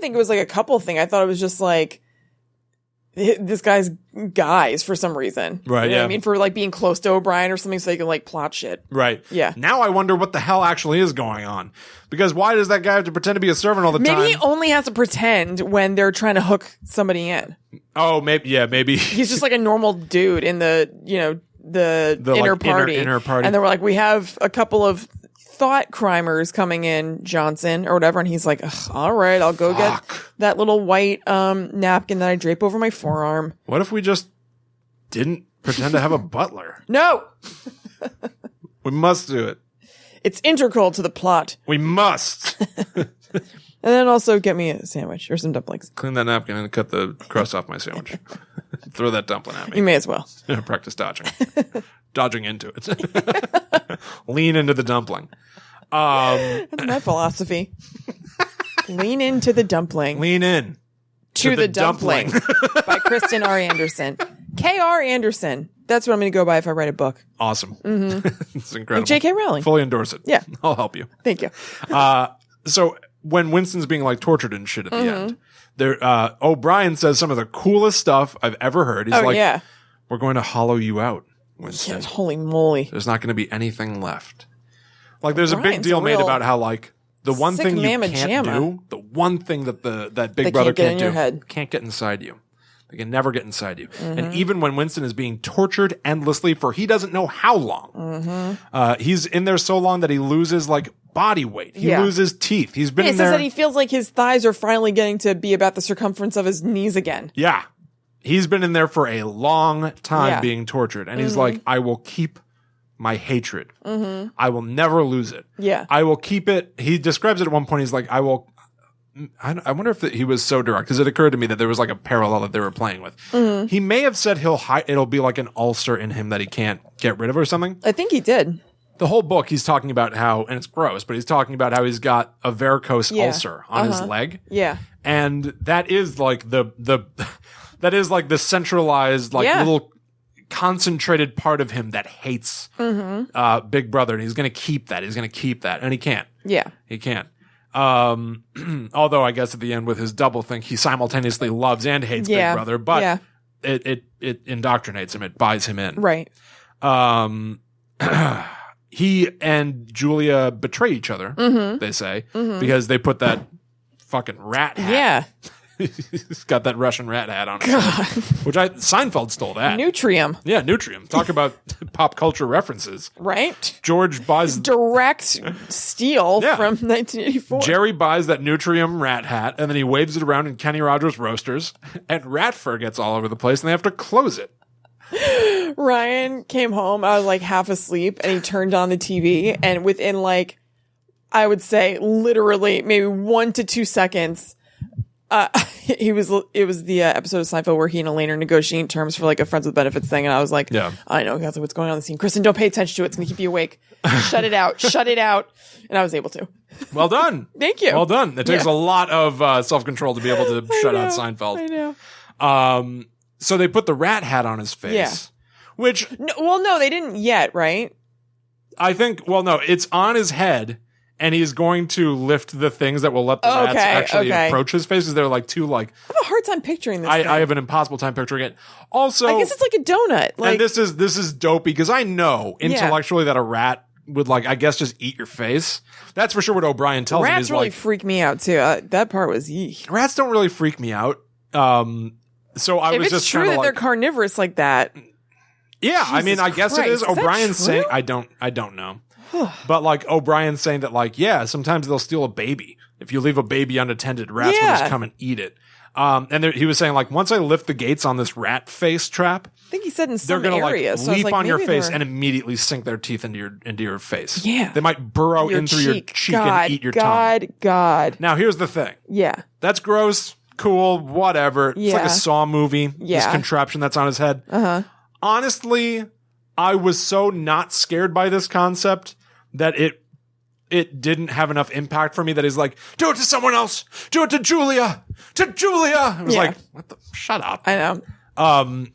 think it was like a couple thing. I thought it was just like this guy's guys for some reason. Right, You know what yeah. I mean, for like being close to O'Brien or something so they can like plot shit. Right. Yeah. Now I wonder what the hell actually is going on. Because why does that guy have to pretend to be a servant all the time? Maybe he only has to pretend when they're trying to hook somebody in. Oh, maybe. Yeah, maybe. He's just like a normal dude in the, the inner like, party. inner party. And they were like, we have a couple of thought crimers coming in, Johnson, or whatever. And he's like, all right, I'll go get that little white napkin that I drape over my forearm. What if we just didn't pretend to have a butler? No! We must do it. It's integral to the plot. We must. And then also get me a sandwich or some dumplings. Clean that napkin and cut the crust off my sandwich. Throw that dumpling at me. You may as well. Practice dodging. Dodging into it. Lean into the dumpling. That's my philosophy. Lean into the dumpling. Lean in. To the dumpling. By Kristen R. Anderson. K.R. Anderson. That's what I'm going to go by if I write a book. Awesome. It's incredible. Like J.K. Rowling. Fully endorse it. Yeah. I'll help you. Thank you. So when Winston's being like tortured and shit at the end, there O'Brien says some of the coolest stuff I've ever heard. He's like, yeah. we're going to hollow you out, Winston. Yeah, holy moly. There's not going to be anything left. Like there's a big O'Brien's deal a made real about how like the one sick thing you mamma can't jamma. do, the one thing that that They big brother can't get in can't your do, head. can't get inside you. They can never get inside you. And even when Winston is being tortured endlessly for he doesn't know how long, he's in there so long that he loses like body weight. He loses teeth. He's been He in says there. that he feels like his thighs are finally getting to be about the circumference of his knees again. Yeah. He's been in there for a long time Yeah. being tortured. And he's like, I will keep my hatred. I will never lose it. Yeah. I will keep it. He describes it at one point. He's like, I wonder if he was so direct because it occurred to me that there was like a parallel that they were playing with. He may have said it'll be like an ulcer in him that he can't get rid of or something. I think he did. The whole book, he's talking about how, and it's gross, but he's talking about how he's got a varicose ulcer on his leg. Yeah. And that is like that is like the centralized, like little concentrated part of him that hates Big Brother. And he's going to keep that. He's going to keep that. And he can't. Yeah. He can't. Although I guess at the end with his double think, he simultaneously loves and hates Big Brother, but it indoctrinates him. It buys him in. Right. He and Julia betray each other, they say, because they put that fucking rat hat. Yeah. He's got that Russian rat hat on his head, which Seinfeld stole that. Nutrium. Yeah, Nutrium. Talk about pop culture references. Right? George buys Direct steal from 1984. Jerry buys that Nutrium rat hat, and then he waves it around in Kenny Rogers Roasters, and rat fur gets all over the place, and they have to close it. Ryan came home. I was like half asleep, and he turned on the TV, and within like, I would say literally maybe 1 to 2 seconds, it was the episode of Seinfeld where he and Elaine are negotiating terms for like a friends with benefits thing. And I was like, I know exactly what's going on in the scene. Kristen, don't pay attention to it. It's going to keep you awake. Shut it out. Shut it out. And I was able to. Well done. Thank you. Well done. It takes a lot of self-control to be able to shut out Seinfeld. I know. So they put the rat hat on his face. Yeah. Which. No, they didn't yet, right? I think, no, it's on his head. And he's going to lift the things that will let the rats actually approach his face. Because they're like two like. I have a hard time picturing this. I have an impossible time picturing it. Also, I guess it's like a donut. Like, and this is dopey because I know intellectually that a rat would like I guess just eat your face. That's for sure what O'Brien tells him. Rats He's really like, freak me out too. That part was yeesh. Rats don't really freak me out. So I was just if it's true that they're carnivorous like that. Yeah, Jesus I mean, I guess it is. Christ. O'Brien's saying I don't know. But like O'Brien's saying that like, sometimes they'll steal a baby. If you leave a baby unattended, rats will just come and eat it. And he was saying like, once I lift the gates on this rat face trap, I think he said in they're some gonna area. like leap on your face and immediately sink their teeth into your face. Yeah. They might burrow in through your cheek and eat your tongue. God. Now here's the thing. Yeah. That's gross, cool, whatever. It's like a Saw movie. This contraption that's on his head. Honestly, I was so not scared by this concept that it didn't have enough impact for me that he's like, do it to someone else. Do it to Julia. To Julia. I was like, what the? Shut up. I know.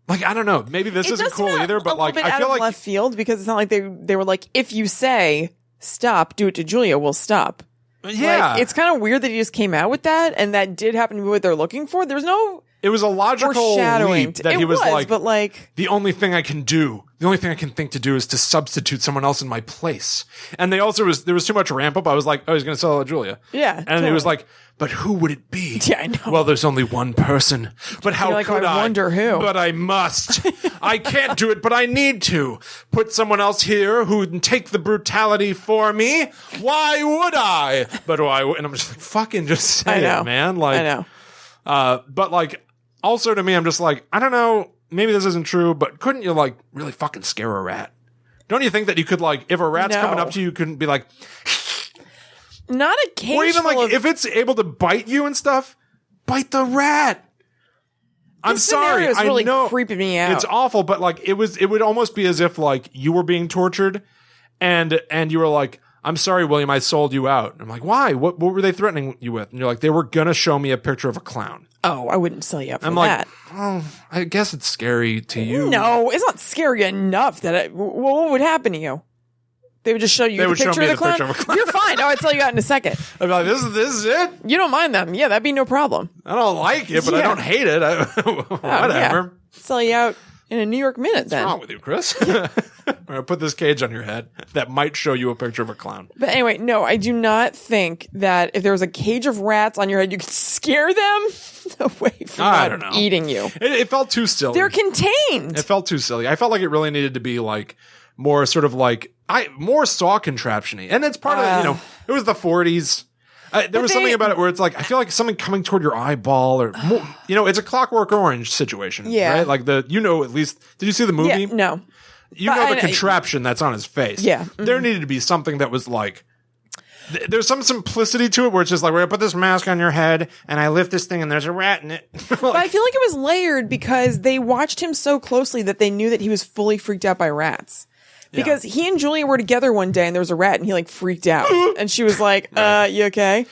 Like, I don't know. Maybe this isn't cool either, but like, I feel like left field because it's not like they were like, if you say stop, do it to Julia, we'll stop. Yeah. Like, it's kind of weird that he just came out with that and that did happen to be what they're looking for. There's no It was a logical foreshadowing leap that he was like, but like, the only thing I can think to do is to substitute someone else in my place. And there was too much ramp up. I was like, oh, he's going to sell out Julia. Yeah. And totally. it was like, but who would it be? Yeah, I know. Well, there's only one person. But how You're like, could I? wonder who. But I must. I can't do it, but I need to. Put someone else here who can take the brutality for me. Why would I? But why? And I'm just like, fucking just say it, man. Like, I know. But like, also to me, I'm just like, I don't know, maybe this isn't true, but couldn't you like really fucking scare a rat? Don't you think that you could like, if a rat's coming up to you, couldn't be like, not a cage or even full like of, if it's able to bite you and stuff, bite the rat. I'm sorry, I really know creeping me out. It's awful, but like it would almost be as if like you were being tortured, and you were like, I'm sorry, William, I sold you out. And I'm like, why? What were they threatening you with? And you're like, they were gonna show me a picture of a clown. Oh, I wouldn't sell you up for I'm that. like, oh, I guess it's scary to you. No, it's not scary enough that what would happen to you? They would just show you the picture of the clown? You're fine. Oh, I'd sell you out in a second. I'd be like, this is it? You don't mind them. Yeah, that'd be no problem. I don't like it, but I don't hate it. Whatever. Yeah. Sell you out in a New York minute then. What's wrong with you, Chris? I'm going to put this cage on your head that might show you a picture of a clown. But anyway, no, I do not think that if there was a cage of rats on your head, you could scare them away from I don't know. eating you. It felt too silly. They're contained. It felt too silly. I felt like it really needed to be like more sort of like more Saw contraption-y. And it's part of, it was the 40s. There was something about it where it's like, I feel like something coming toward your eyeball or, more, it's a Clockwork Orange situation. Yeah. Right? Like at least, did you see the movie? Yeah, no. The contraption that's on his face. Yeah. Mm-hmm. There needed to be something that was like, there's some simplicity to it where it's just like, we're going to put this mask on your head and I lift this thing and there's a rat in it. But I feel like it was layered because they watched him so closely that they knew that he was fully freaked out by rats. Because he and Julia were together one day and there was a rat and he like freaked out. And she was like, you okay?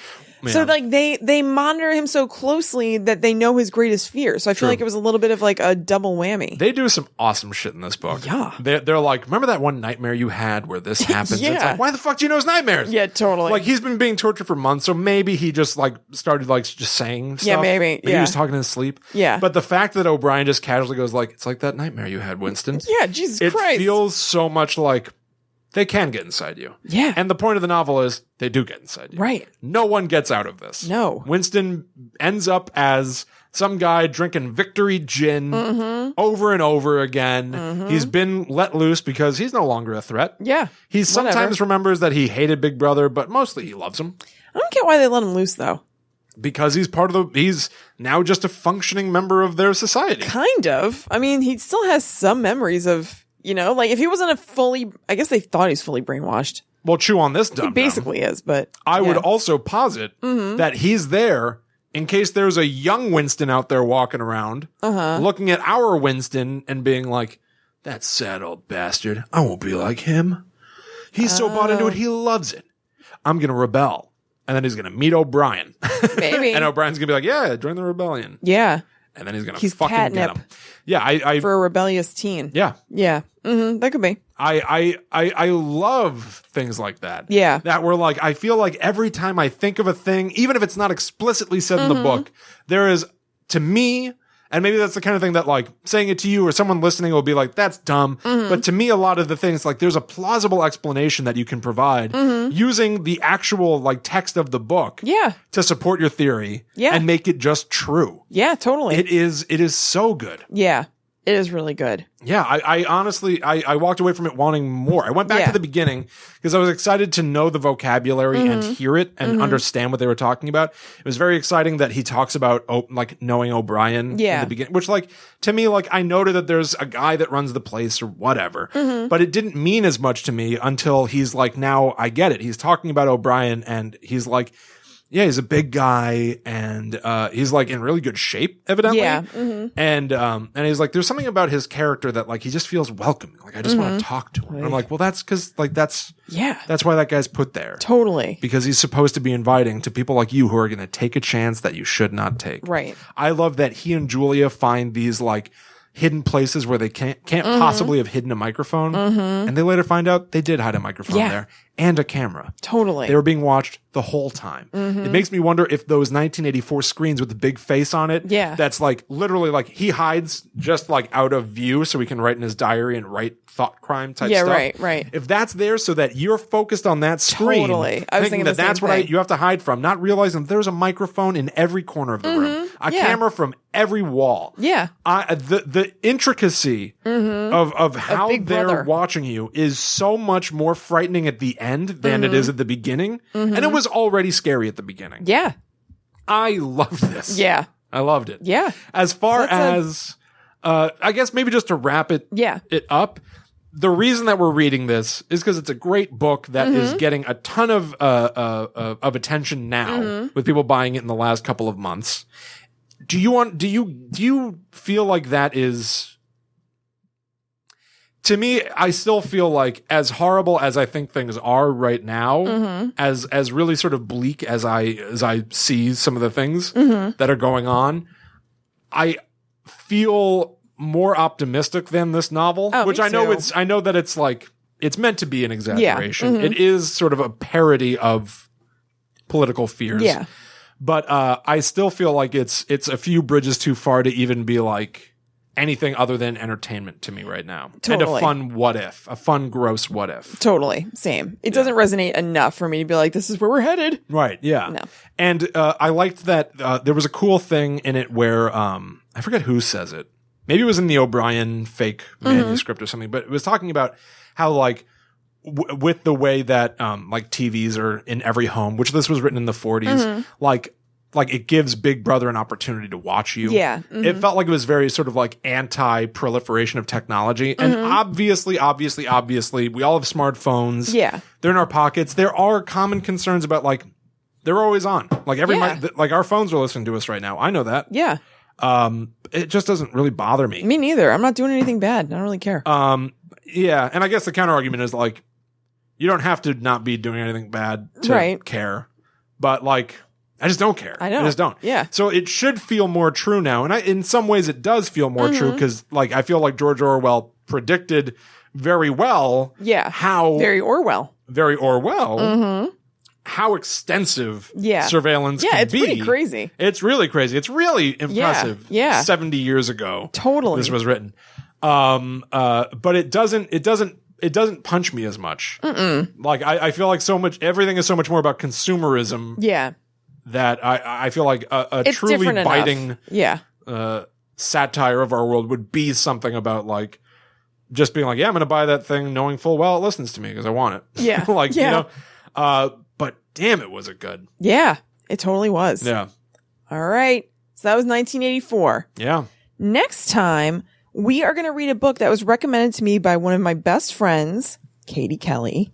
Yeah. So like they monitor him so closely that they know his greatest fear. So I feel like it was a little bit of like a double whammy. They do some awesome shit in this book. Yeah. They're like, remember that one nightmare you had where this happens? Yeah. It's like, why the fuck do you know his nightmares? Yeah, totally. Like he's been being tortured for months, so maybe he just like started like just saying stuff. Yeah, maybe. He was talking in his sleep. Yeah. But the fact that O'Brien just casually goes like, it's like that nightmare you had, Winston. Yeah, Jesus Christ. It feels so much like they can get inside you. Yeah. And the point of the novel is they do get inside you. Right. No one gets out of this. No. Winston ends up as some guy drinking Victory gin over and over again. He's been let loose because he's no longer a threat. Yeah. He sometimes remembers that he hated Big Brother, but mostly he loves him. I don't get why they let him loose though. Because he's now just a functioning member of their society. Kind of. I mean, he still has some memories of, like if he wasn't I guess they thought he's fully brainwashed. Well, chew on this, dumb. He basically is, but I would also posit that he's there in case there's a young Winston out there walking around, looking at our Winston and being like, that sad old bastard. I won't be like him. He's so bought into it, he loves it. I'm going to rebel. And then he's going to meet O'Brien. Maybe. And O'Brien's going to be like, yeah, join the rebellion. Yeah. And then he's going to fucking catnip. get him. Yeah, for a rebellious teen. Yeah. Yeah. That could be. I love things like that. Yeah. That were like, I feel like every time I think of a thing, even if it's not explicitly said in the book, there is, to me, and maybe that's the kind of thing that like saying it to you or someone listening will be like, that's dumb. But to me, a lot of the things, like there's a plausible explanation that you can provide using the actual like text of the book to support your theory and make it just true. Yeah, totally. It is so good. Yeah. It is really good. Yeah, I honestly, I walked away from it wanting more. I went back to the beginning because I was excited to know the vocabulary and hear it and understand what they were talking about. It was very exciting that he talks about like knowing O'Brien in the beginning, which like to me, like I noted that there's a guy that runs the place or whatever, but it didn't mean as much to me until he's like, now I get it. He's talking about O'Brien and he's like, yeah, he's a big guy and he's like in really good shape, evidently. Yeah. And he's like, there's something about his character that like he just feels welcoming. Like I just want to talk to him. And I'm like, well, that's because like that's why that guy's put there. Totally. Because he's supposed to be inviting to people like you who are going to take a chance that you should not take. Right. I love that he and Julia find these like hidden places where they can't possibly have hidden a microphone. And they later find out they did hide a microphone there and a camera. Totally. They were being watched the whole time. It makes me wonder if those 1984 screens with the big face on it, that's like literally like he hides just like out of view so he can write in his diary and write thought crime type stuff. Right. If that's there so that you're focused on that screen, totally. I was thinking that that's what you have to hide from, not realizing there's a microphone in every corner of the room, a camera from every wall. Yeah. The intricacy of how they're watching you is so much more frightening at the end than it is at the beginning. And it was already scary at the beginning. Yeah. I loved this. Yeah. I loved it. Yeah. As far as, I guess maybe just to wrap it up, the reason that we're reading this is because it's a great book that is getting a ton of attention now with people buying it in the last couple of months. Do you feel like that is, to me, I still feel like as horrible as I think things are right now, as really sort of bleak as I see some of the things that are going on, I feel more optimistic than this novel, which I know that it's like, it's meant to be an exaggeration. It is sort of a parody of political fears. Yeah. But I still feel like it's a few bridges too far to even be like anything other than entertainment to me right now. Totally. And a fun gross what if. Totally. Same. It doesn't resonate enough for me to be like, this is where we're headed. Right. Yeah. No. And I liked that there was a cool thing in it where I forget who says it. Maybe it was in the O'Brien fake manuscript or something, but it was talking about how like with the way that like TVs are in every home, which this was written in the 40s, like it gives Big Brother an opportunity to watch you. Yeah. It felt like it was very sort of like anti-proliferation of technology. And obviously, we all have smartphones. Yeah. They're in our pockets. There are common concerns about like, they're always on. Like like our phones are listening to us right now. I know that. Yeah. It just doesn't really bother me. Me neither. I'm not doing anything bad. I don't really care. Yeah. And I guess the counter argument is like, you don't have to not be doing anything bad to care. But like, I just don't care. I know. I just don't. Yeah. So it should feel more true now. And in some ways it does feel more true because like, I feel like George Orwell predicted very well. Yeah. How very Orwell. How extensive surveillance can be. Yeah, it's pretty crazy. It's really crazy. It's really impressive. Yeah. 70 years ago. Totally. This was written. But it doesn't punch me as much. Like I feel like everything is so much more about consumerism. Yeah. That I feel like a truly biting satire of our world would be something about like just being like, yeah, I'm going to buy that thing knowing full well it listens to me because I want it. Yeah. You know, but damn, it was it good. Yeah, it totally was. Yeah. All right. So that was 1984. Yeah. Next time, we are going to read a book that was recommended to me by one of my best friends, Katie Kelly.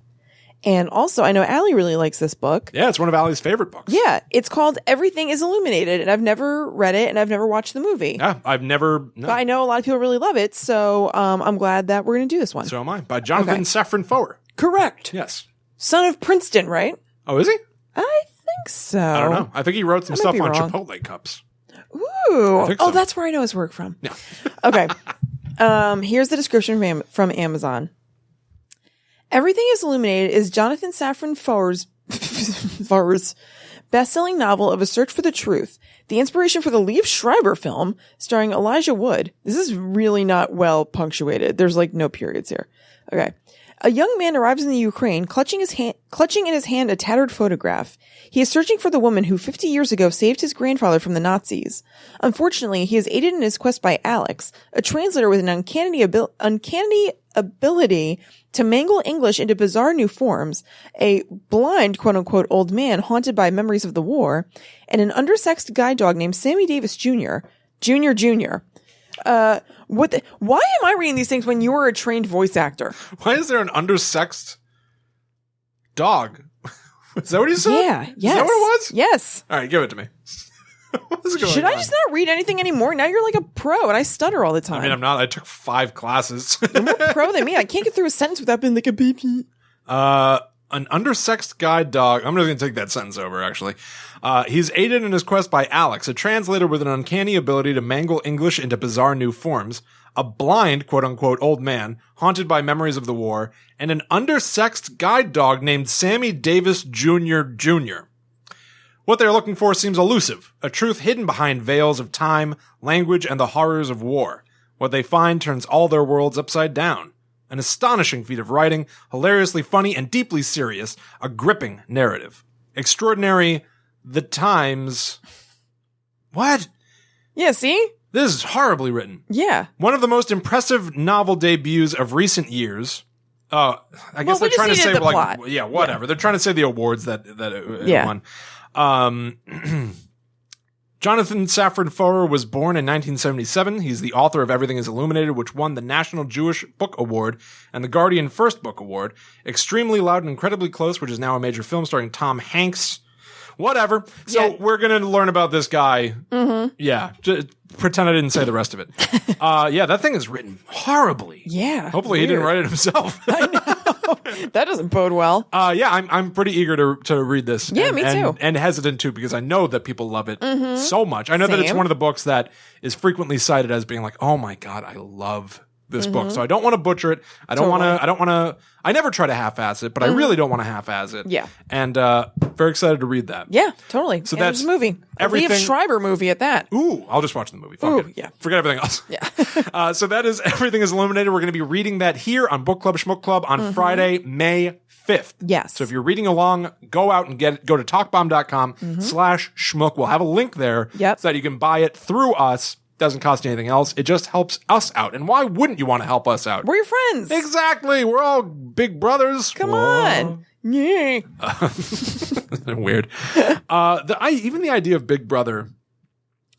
And also, I know Allie really likes this book. Yeah, it's one of Allie's favorite books. Yeah, it's called Everything Is Illuminated, and I've never read it, and I've never watched the movie. Yeah, I've never. No. But I know a lot of people really love it, so I'm glad that we're going to do this one. So am I. By Jonathan Safran Foer. Correct. Yes. Son of Princeton, right? Oh, is he? I think so. I don't know. I think he wrote some stuff on Chipotle cups. Ooh. I think so. Oh, that's where I know his work from. Yeah. Okay. Here's the description from Amazon. Everything Is Illuminated is Jonathan Safran Foer's best-selling novel of a search for the truth, the inspiration for the Liev Schreiber film starring Elijah Wood. This is really not well punctuated. There's like no periods here. Okay. A young man arrives in the Ukraine, clutching in his hand a tattered photograph. He is searching for the woman who 50 years ago saved his grandfather from the Nazis. Unfortunately, he is aided in his quest by Alex, a translator with an uncanny ability to mangle English into bizarre new forms, a blind, quote-unquote, old man haunted by memories of the war, and an undersexed guide dog named Sammy Davis Jr. Jr. Why am I reading these things when you are a trained voice actor? Why is there an undersexed dog? Is that what you said? Yeah. Yes. Is that what it was? Yes. All right, give it to me. What's going on? Should I just not read anything anymore? Now you're like a pro, and I stutter all the time. I mean, I'm not. I took 5 classes. You're more pro than me. I can't get through a sentence without being like a baby. An undersexed guide dog. I'm just going to take that sentence over, actually. He's aided in his quest by Alex, a translator with an uncanny ability to mangle English into bizarre new forms. a blind, quote-unquote, old man, haunted by memories of the war, and an undersexed guide dog named Sammy Davis Jr. Jr. What they're looking for seems elusive, a truth hidden behind veils of time, language, and the horrors of war. What they find turns all their worlds upside down. An astonishing feat of writing, hilariously funny and deeply serious, a gripping narrative. Extraordinary, the times... What? Yeah, see? This is horribly written. Yeah. One of the most impressive novel debuts of recent years. I guess they're trying to say, like, plot. Yeah, whatever. Yeah. They're trying to say the awards that it won. Jonathan Safran Foer was born in 1977. He's the author of Everything Is Illuminated, which won the National Jewish Book Award and the Guardian First Book Award. Extremely Loud and Incredibly Close, which is now a major film starring Tom Hanks. Whatever. So we're going to learn about this guy. Mm-hmm. Yeah. Just pretend I didn't say the rest of it. That thing is written horribly. Yeah. Hopefully he didn't write it himself. I know. That doesn't bode well. I'm pretty eager to read this. Yeah, me too. And hesitant too, because I know that people love it so much. I know that it's one of the books that is frequently cited as being like, oh my God, I love this book. So I don't want to butcher it. I never try to half-ass it, but I really don't want to half-ass it. Yeah. And very excited to read that. Yeah, totally. So that's a movie. Everything. A Liev Schreiber movie at that. Ooh, I'll just watch the movie. Fuck it. Yeah. Forget everything else. Yeah. So that is Everything Is Illuminated. We're going to be reading that here on Book Club Shmook Club on Friday, May 5th. Yes. So if you're reading along, go out and go to talkbomb.com/schmook. We'll have a link there so that you can buy it through us. Doesn't cost you anything else. It just helps us out. And why wouldn't you want to help us out? We're your friends. Exactly. We're all big brothers. Come on. Yeah. Weird. Even the idea of Big Brother,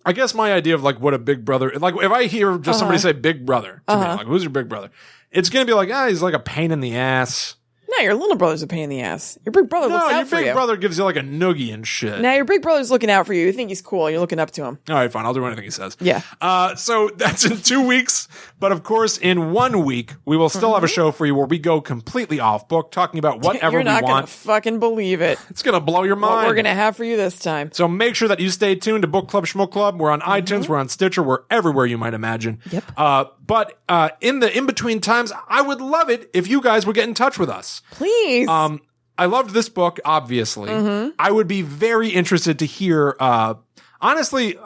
I guess my idea of like what a big brother, like if I hear just somebody say Big Brother to me, like who's your big brother? It's going to be like, he's like a pain in the ass. No, your little brother's a pain in the ass. Your big brother looks out for you. Your big brother gives you like a noogie and shit. Now your big brother's looking out for you. You think he's cool. You're looking up to him. All right, fine. I'll do anything he says. Yeah. So that's in 2 weeks. But of course, in 1 week, we will still have a show for you where we go completely off book, talking about whatever we want. You're not going to fucking believe it. It's going to blow your mind. What we're going to have for you this time. So make sure that you stay tuned to Book Club Shmook Club. We're on iTunes. We're on Stitcher. We're everywhere you might imagine. Yep. But in the in-between times, I would love it if you guys would get in touch with us. Please. I loved this book, obviously. I would be very interested to hear, honestly,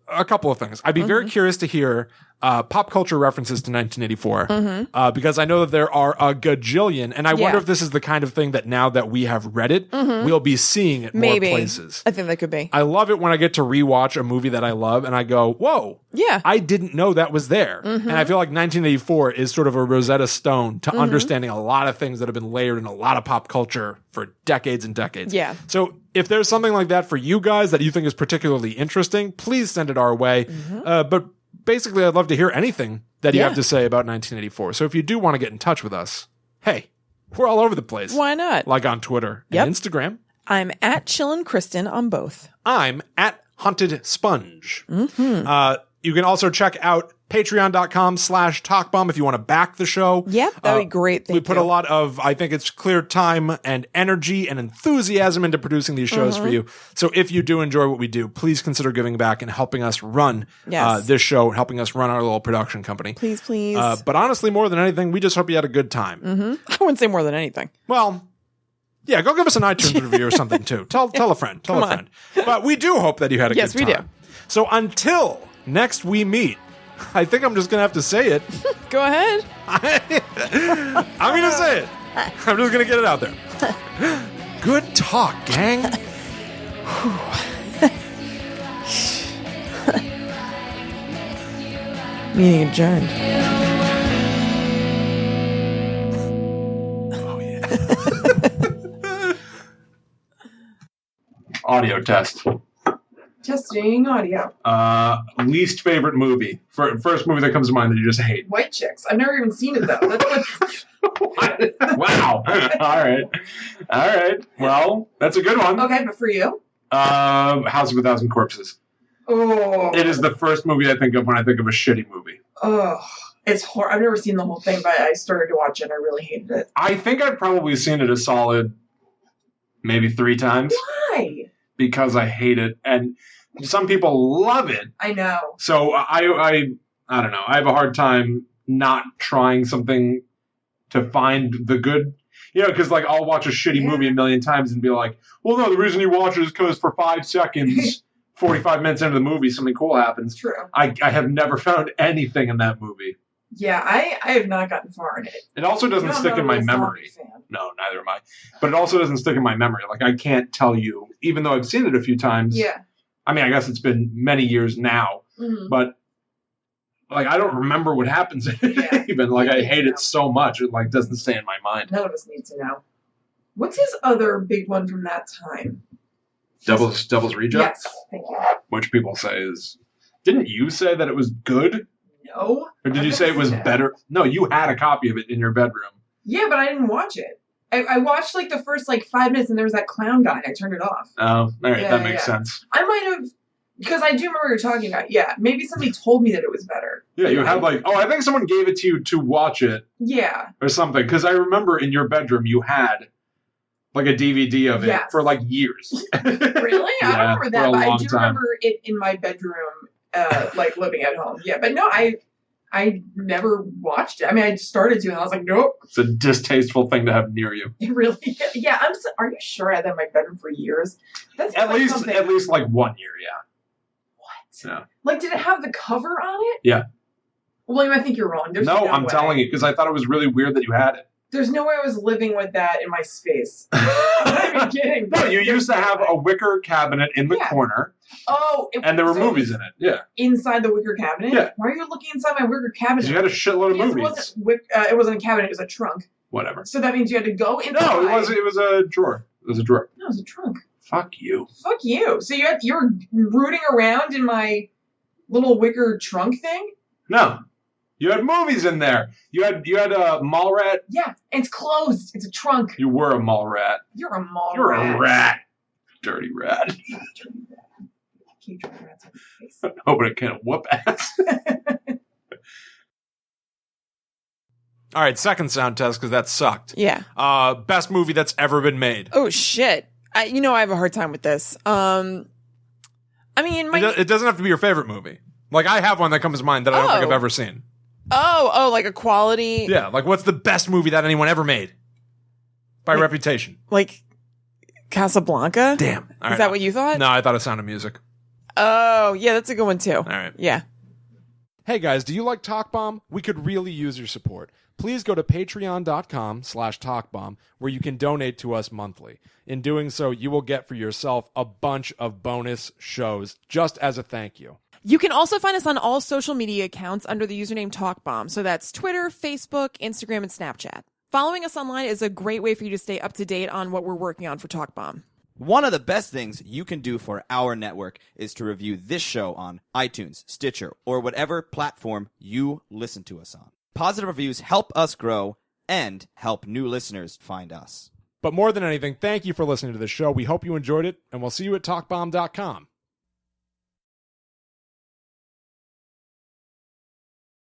a couple of things. I'd be very curious to hear pop culture references to 1984 because I know that there are a gajillion, and I wonder if this is the kind of thing that now that we have read it, we'll be seeing at more places. I think that could be. I love it when I get to rewatch a movie that I love, and I go, whoa, I didn't know that was there. And I feel like 1984 is sort of a Rosetta Stone to understanding a lot of things that have been layered in a lot of pop culture for decades and decades. Yeah. So if there's something like that for you guys that you think is particularly interesting, please send it our way. But basically, I'd love to hear anything that you have to say about 1984. So if you do want to get in touch with us, hey, we're all over the place. Why not? Like on Twitter and Instagram. I'm at Chillin' Kristen on both. I'm at Haunted Sponge. You can also check out patreon.com/talkbomb if you want to back the show. Yep, that would be great. We put a lot of, I think it's clear time and energy and enthusiasm into producing these shows for you. So if you do enjoy what we do, please consider giving back and helping us run this show, helping us run our little production company. Please, please. But honestly, more than anything, we just hope you had a good time. I wouldn't say more than anything. Well, yeah, go give us an iTunes review or something too. Tell a friend. Tell a friend. But we do hope that you had a good time. Yes, we do. So until next we meet, I think I'm just going to have to say it. Go ahead. I'm going to say it. I'm just going to get it out there. Good talk, gang. Meeting adjourned. Oh, yeah. Audio test. Testing audio. Least favorite movie. First movie that comes to mind that you just hate. White Chicks. I've never even seen it, though. That's what... Wow. All right. Well, that's a good one. Okay, but for you? House of a Thousand Corpses. Oh. It is the first movie I think of when I think of a shitty movie. Oh. It's horrible. I've never seen the whole thing, but I started to watch it and I really hated it. I think I've probably seen it a solid maybe 3 times. Why? Because I hate it. And some people love it. I know. So I I don't know. I have a hard time not trying something to find the good. You know, because, like, I'll watch a shitty movie a million times and be like, well, no, the reason you watch it is because for 5 seconds, 45 minutes into the movie, something cool happens. True. I have never found anything in that movie. Yeah, I have not gotten far in it. It also doesn't stick in my memory. No, neither am I. But it also doesn't stick in my memory. Like, I can't tell you, even though I've seen it a few times. Yeah. I mean, I guess it's been many years now. Mm-hmm. But, like, I don't remember what happens in it Yeah. even. Like, I hate it so much. It, like, doesn't stay in my mind. None of us need to know. What's his other big one from that time? Devil's Rejects? Yes, thank you. Which people say is... Didn't you say that it was good? No. Or did you say it was better? No, you had a copy of it in your bedroom. Yeah, but I didn't watch it. I watched, like, the first, 5 minutes, and there was that clown guy, and I turned it off. Oh, all right, Yeah, that makes sense. I might have... Because I do remember what you're talking about. Yeah, maybe somebody told me that it was better. Yeah, you had, I think someone gave it to you to watch it. Yeah. Or something. Because I remember in your bedroom you had... like a DVD of it for years. Really? Yeah, I don't remember that, but I do time. remember it in my bedroom, living at home. Yeah, but no, I never watched it. I mean, I started to, and I was like, nope. It's a distasteful thing to have near you. It really? Yeah. Are you sure I had that in my bedroom for years? That's at least 1 year. Yeah. What? Yeah. Did it have the cover on it? Yeah. William, I think you're wrong. There's no I'm way. telling you because I thought it was really weird that you had it. There's no way I was living with that in my space. I'm not even kidding. No, you used to have a wicker cabinet in the corner. Oh. And there were movies in it. Yeah. Inside the wicker cabinet? Yeah. Why are you looking inside my wicker cabinet? Because you had a shitload of movies. It wasn't a cabinet, it was a trunk. Whatever. So that means you had to go inside. No, it was a drawer. It was a drawer. No, it was a trunk. Fuck you. Fuck you. So you were rooting around in my little wicker trunk thing? No. You had movies in there. You had a mall rat. Yeah, and it's closed. It's a trunk. You were a mall rat. You're a mall rat. You're a rat. Dirty rat. Dirty rat. Keep dirty rats on your face. No, but it can whoop ass. All right, second sound test because that sucked. Yeah. Best movie that's ever been made. Oh shit! I have a hard time with this. I mean, it doesn't have to be your favorite movie. Like I have one that comes to mind that I don't think I've ever seen. Oh, like a quality. Yeah, like what's the best movie that anyone ever made? By reputation. Like Casablanca? Damn. All Is that what you thought? No, I thought of Sound of Music. Oh, yeah, that's a good one too. All right. Yeah. Hey guys, do you like Talk Bomb? We could really use your support. Please go to patreon.com/talkbomb where you can donate to us monthly. In doing so, you will get for yourself a bunch of bonus shows just as a thank you. You can also find us on all social media accounts under the username TalkBomb. So that's Twitter, Facebook, Instagram, and Snapchat. Following us online is a great way for you to stay up to date on what we're working on for TalkBomb. One of the best things you can do for our network is to review this show on iTunes, Stitcher, or whatever platform you listen to us on. Positive reviews help us grow and help new listeners find us. But more than anything, thank you for listening to the show. We hope you enjoyed it, and we'll see you at TalkBomb.com.